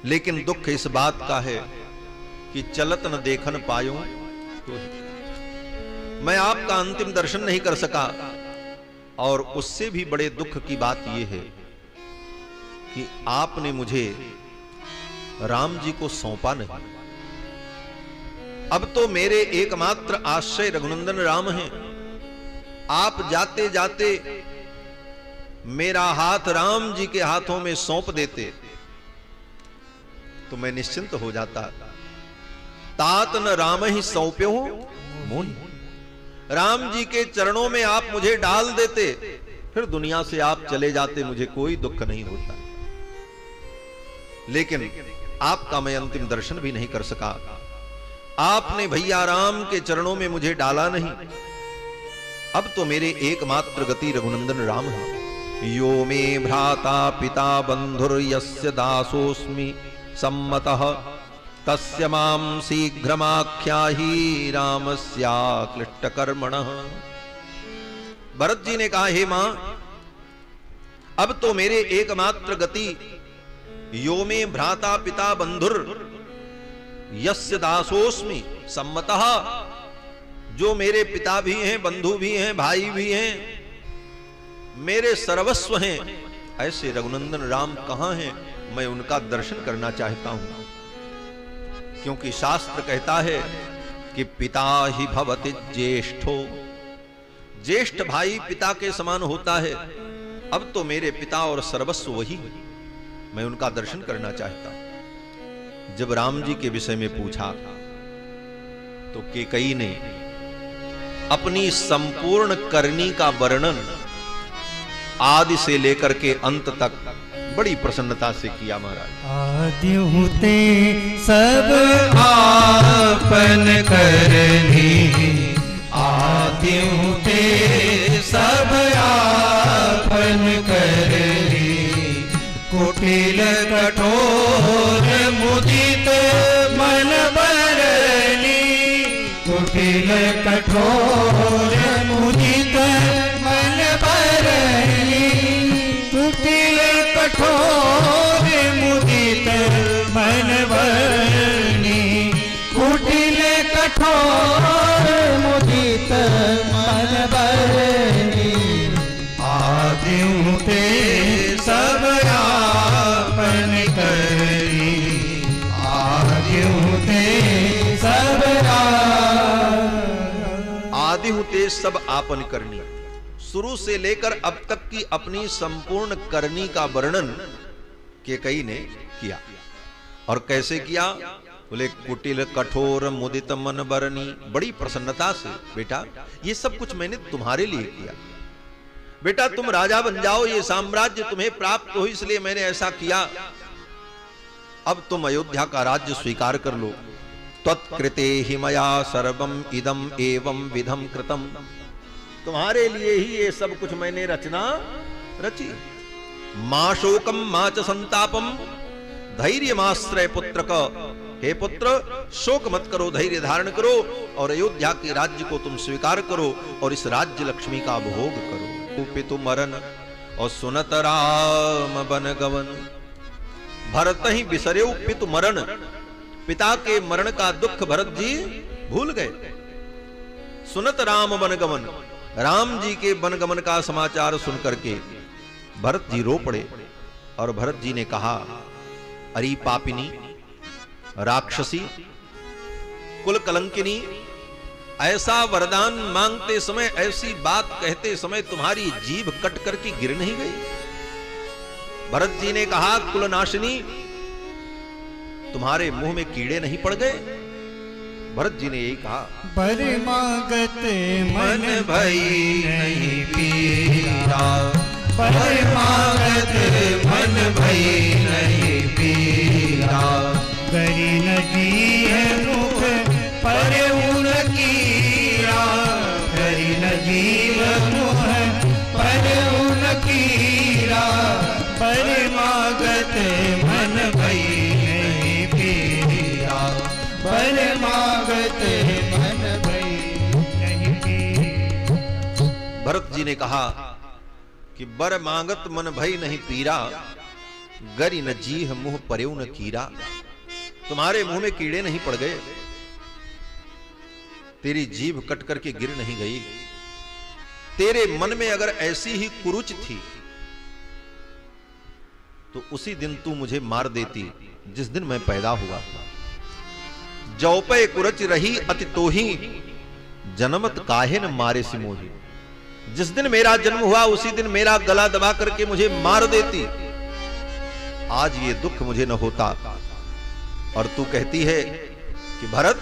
लेकिन दुख इस बात का है कि चलत न देखन पायूं तो मैं आपका अंतिम दर्शन नहीं कर सका। और उससे भी बड़े दुख की बात यह है कि आपने मुझे राम जी को सौंपा नहीं। अब तो मेरे एकमात्र आश्रय रघुनंदन राम हैं, आप जाते जाते मेरा हाथ राम जी के हाथों में सौंप देते तो मैं निश्चिंत हो जाता। तात न राम ही सौंप्यो मुन, राम जी के चरणों में आप मुझे डाल देते, फिर दुनिया से आप चले जाते, मुझे कोई दुख नहीं होता। लेकिन आपका मैं अंतिम दर्शन भी नहीं कर सका। आपने भैया राम के चरणों में मुझे डाला नहीं। अब तो मेरे एकमात्र गति रघुनंदन राम है। यो मे भ्राता पिता बंधुर यस्य दासोस्मि सम्मतः तस्य मां शीघ्रमाख्याहि रामस्या क्लिष्टकर्मणः। भरत जी ने कहा, हे मां, अब तो मेरे एकमात्र गति यो मे भ्राता पिता बंधुर यस्य दासोस्मि सम्मतः, जो मेरे पिता भी हैं, बंधु भी हैं, भाई भी हैं, मेरे सर्वस्व हैं, ऐसे रघुनंदन राम कहां हैं? मैं उनका दर्शन करना चाहता हूं। क्योंकि शास्त्र कहता है कि पिता ही भवति ज्येष्ठो, ज्येष्ठ भाई पिता के समान होता है। अब तो मेरे पिता और सर्वस्व वही है, मैं उनका दर्शन करना चाहता हूं। जब राम जी के विषय में पूछा तो कैकेयी ने अपनी संपूर्ण करनी का वर्णन आदि से लेकर के अंत तक बड़ी प्रसन्नता से किया। महाराज, आदि होते सब आपन करनी, आदि होते सब आपन करनी, कुटिल कठोर मुदित मन बरनी, कुटिल कठोर मुदित मन बरनी, कुटिल कठोर मुदित मन बरनी, कुटिल कठोर मुदित मन बरनी, आदि होते सब आपन करनी, आदि होते सब आदि होते सब आपन करनी, शुरू से लेकर अब तक की अपनी संपूर्ण करनी का वर्णन कैकेयी ने किया। और कैसे किया? बोले कुटिल कठोर मुदित मन बरनी, बड़ी प्रसन्नता से। बेटा, ये सब कुछ मैंने तुम्हारे लिए किया। बेटा, तुम राजा बन जाओ, ये साम्राज्य तुम्हें प्राप्त हो, इसलिए मैंने ऐसा किया। अब तुम अयोध्या का राज्य स्वीकार कर लो। त्वत्कृते हि मया सर्वम इदम एवं विधम कृतम, तुम्हारे लिए ही ये सब कुछ मैंने रचना रची। मां शोकम मां च संतापम धैर्यमाश्रय पुत्रक, हे पुत्र, शोक मत करो, धैर्य धारण करो और अयोध्या के राज्य को तुम स्वीकार करो और इस राज्य लक्ष्मी का भोग करो। पितु मरन और सुनत राम बन गवन, भरत ही बिसरेउ पितु मरण, पिता के मरण का दुख भरत जी भूल गए। सुनत राम बन गवन, राम जी के वनगमन का समाचार सुनकर के भरत जी रो पड़े और भरत जी ने कहा, अरे पापिनी, राक्षसी, कुल कलंकिनी, ऐसा वरदान मांगते समय, ऐसी बात कहते समय तुम्हारी जीभ कट करके गिर नहीं गई? भरत जी ने कहा, कुलनाशिनी, तुम्हारे मुंह में कीड़े नहीं पड़ गए? भरत जी ने यही कहा, बर मांगत मन भई नहीं पीरा, बर मांगत मन भई नहीं पीरा, गरी नदी है मुख पर उन कीरा, गरी नदी मुख पर उन कीरा, बर मांगत मन भई नहीं पीरा, बर मांगत मन भई नहीं पीरा। भरत जी ने कहा कि बर मांगत मन भई नहीं पीरा, गरी न जीह मुंह पर्यु न कीरा, तुम्हारे मुंह में कीड़े नहीं पड़ गए, तेरी जीभ कट करके गिर नहीं गई। तेरे मन में अगर ऐसी ही कुरुच थी तो उसी दिन तू मुझे मार देती जिस दिन मैं पैदा हुआ। जौपे कुरच रही अति तोही, जनमत काहे न मारे सिमोही। जिस दिन मेरा जन्म हुआ उसी दिन मेरा गला दबा करके मुझे मार देती, आज ये दुख मुझे न होता। और तू कहती है कि भरत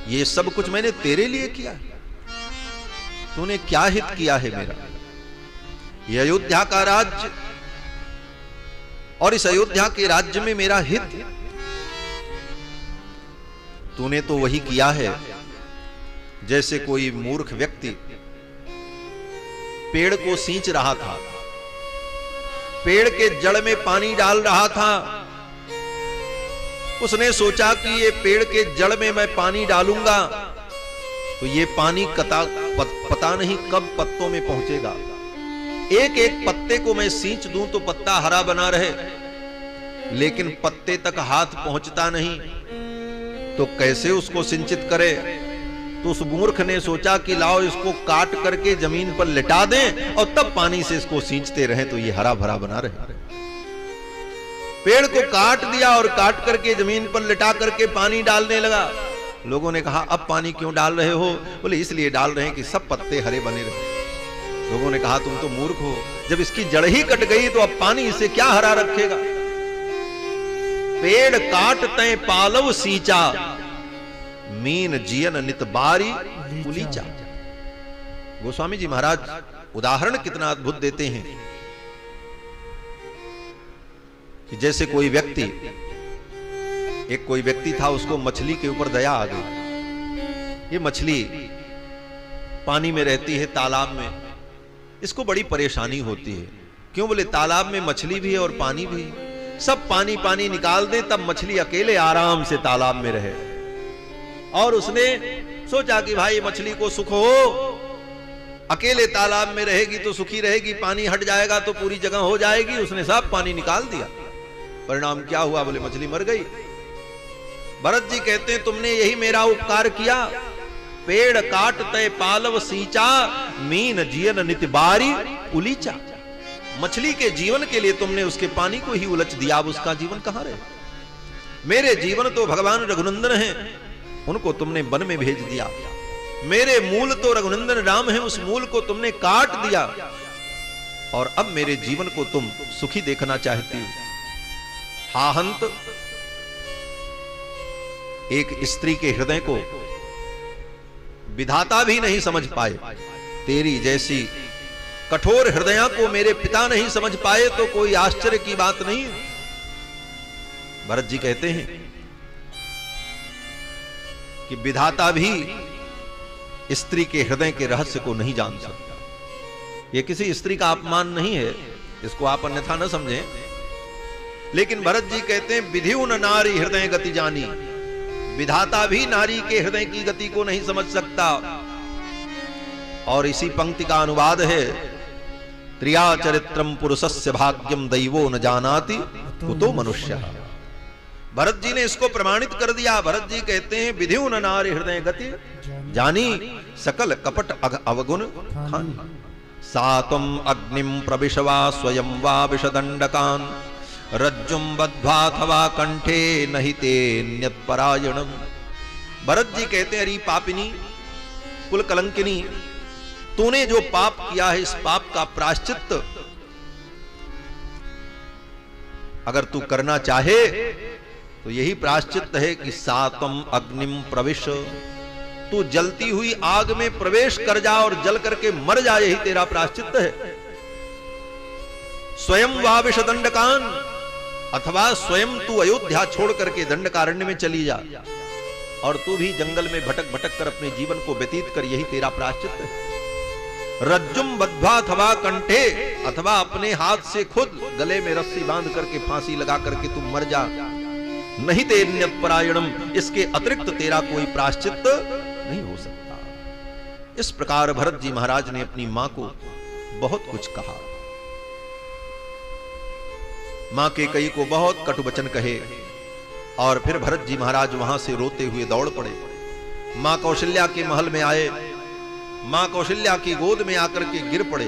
ये सब कुछ मैंने तेरे लिए किया, तूने क्या हित किया है मेरा? ये अयोध्या का राज्य और इस अयोध्या के राज्य में मेरा हित, तूने तो वही किया है जैसे कोई मूर्ख व्यक्ति पेड़ को सींच रहा था, पेड़ के जड़ में पानी डाल रहा था। उसने सोचा कि ये पेड़ के जड़ में मैं पानी डालूंगा तो ये पानी पता नहीं कब पत्तों में पहुंचेगा। एक एक पत्ते को मैं सींच दूं तो पत्ता हरा बना रहे, लेकिन पत्ते तक हाथ पहुंचता नहीं, तो कैसे उसको सिंचित करे? तो उस मूर्ख ने सोचा कि लाओ इसको काट करके जमीन पर लिटा दें और तब पानी से इसको सींचते रहें तो ये हरा भरा बना रहे। पेड़ को काट दिया और काट करके जमीन पर लिटा करके पानी डालने लगा। लोगों ने कहा अब पानी क्यों डाल रहे हो? बोले इसलिए डाल रहे हैं कि सब पत्ते हरे बने रहे। लोगों ने कहा तुम तो मूर्ख हो, जब इसकी जड़ ही कट गई तो अब पानी इसे क्या हरा रखेगा? पेड़ काट तय पालव सींचा, मीन जियन नित बारी उलीचा। गोस्वामी जी महाराज उदाहरण कितना अद्भुत देते हैं कि जैसे कोई व्यक्ति था, उसको मछली के ऊपर दया आ गई। ये मछली पानी में रहती है, तालाब में, इसको बड़ी परेशानी होती है। क्यों? बोले तालाब में मछली भी है और पानी भी है, सब पानी पानी निकाल दे तब मछली अकेले आराम से तालाब में रहे। और उसने सोचा कि भाई मछली को सुख हो, अकेले तालाब में रहेगी तो सुखी रहेगी, पानी हट जाएगा तो पूरी जगह हो जाएगी। उसने सब पानी निकाल दिया, परिणाम क्या हुआ? बोले मछली मर गई। भरत जी कहते हैं तुमने यही मेरा उपकार किया, पेड़ काट तय पालव सींचा, मीन जियन नित बारी उलीचा। मछली के जीवन के लिए तुमने उसके पानी को ही उलच दिया, अब उसका जीवन कहां रहे? मेरे जीवन तो भगवान रघुनंदन हैं, उनको तुमने वन में भेज दिया। मेरे मूल तो रघुनंदन राम हैं, उस मूल को तुमने काट दिया और अब मेरे जीवन को तुम सुखी देखना चाहती हो। हाहंत एक स्त्री के हृदय को विधाता भी नहीं समझ पाए, तेरी जैसी कठोर हृदय को मेरे पिता नहीं समझ पाए तो कोई आश्चर्य की बात नहीं है। भरत जी कहते हैं कि विधाता भी स्त्री के हृदय के रहस्य को नहीं जान सकता। यह किसी स्त्री का अपमान नहीं है, इसको आप अन्यथा न समझें, लेकिन भरत जी कहते हैं विधिउ न नारी हृदय गति जानी, विधाता भी नारी के हृदय की गति को नहीं समझ सकता। और इसी पंक्ति का अनुवाद है त्रिया चरित्रम पुरुषस्य भाग्यम दैवो न जानाति कुतो मनुष्य। भरत जी ने इसको प्रमाणित कर दिया। भरत जी कहते हैं विधिउ न नारी हृदय गति जानी, सकल कपट अवगुण खानी। सातम अग्निम प्रविशवा स्वयं वा विषदंडकान, रज्जुम बद्ध्वाथवा कंठे नहि ते न्यत्परायणम। भरत जी कहते हैं अरे पापिनी, कुल कलंकिनी, तूने जो पाप किया है इस पाप का प्रायश्चित अगर तू करना चाहे तो यही प्रायश्चित है कि सातम अग्निम प्रविश, तू जलती हुई आग में प्रवेश कर जा और जल करके मर जा, यही तेरा प्रायश्चित है। स्वयं वा विषदंडकान, अथवा स्वयं तू अयोध्या छोड़ करके दंडकारण्य में चली जा और तू भी जंगल में भटक भटक कर अपने जीवन को व्यतीत कर, यही तेरा प्रायश्चित है। रज्जुम बद्ध्वा अथवा कंठे, अथवा अपने हाथ से खुद गले में रस्सी बांध करके फांसी लगा करके तू मर जा, नहीं ते न्यत्परायणम, इसके अतिरिक्त तेरा कोई प्रायश्चित नहीं हो सकता। इस प्रकार भरत जी महाराज ने अपनी मां को बहुत कुछ कहा। मां के कई को बहुत कटु वचन कहे और फिर भरत जी महाराज वहां से रोते हुए दौड़ पड़े। मां कौशल्या के महल में आए, मां कौशल्या की गोद में आकर के गिर पड़े।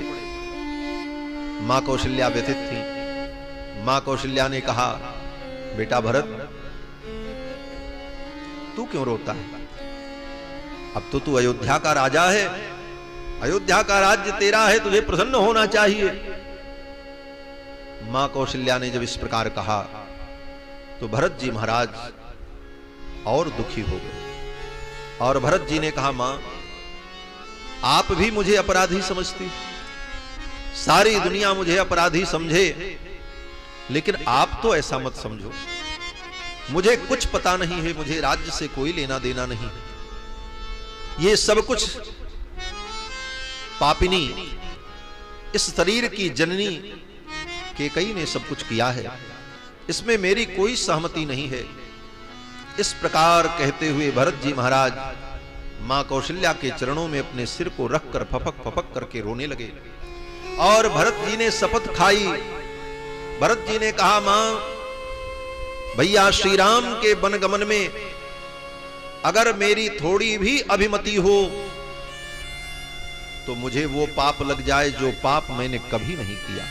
मां कौशल्या व्यथित थी। मां कौशल्या ने कहा बेटा भरत, तू क्यों रोता है? अब तो तू अयोध्या का राजा है, अयोध्या का राज्य तेरा है, तुझे प्रसन्न होना चाहिए। मां कौशल्या ने जब इस प्रकार कहा तो भरत जी महाराज और दुखी हो गए और भरत जी ने कहा, मां आप भी मुझे अपराधी समझती, सारी दुनिया मुझे अपराधी समझे, लेकिन आप तो ऐसा मत समझो। मुझे कुछ पता नहीं है, मुझे राज्य से कोई लेना देना नहीं। ये सब कुछ पापिनी, इस शरीर की जननी केकई ने सब कुछ किया है, इसमें मेरी कोई सहमति नहीं है। इस प्रकार कहते हुए भरत जी महाराज मां कौशल्या के चरणों में अपने सिर को रखकर फपक फपक करके रोने लगे। और भरत जी ने शपथ खाई। भरत जी ने कहा, मां भैया श्री राम के वनगमन में अगर मेरी थोड़ी भी अभिमति हो तो मुझे वो पाप लग जाए जो पाप मैंने कभी नहीं किया।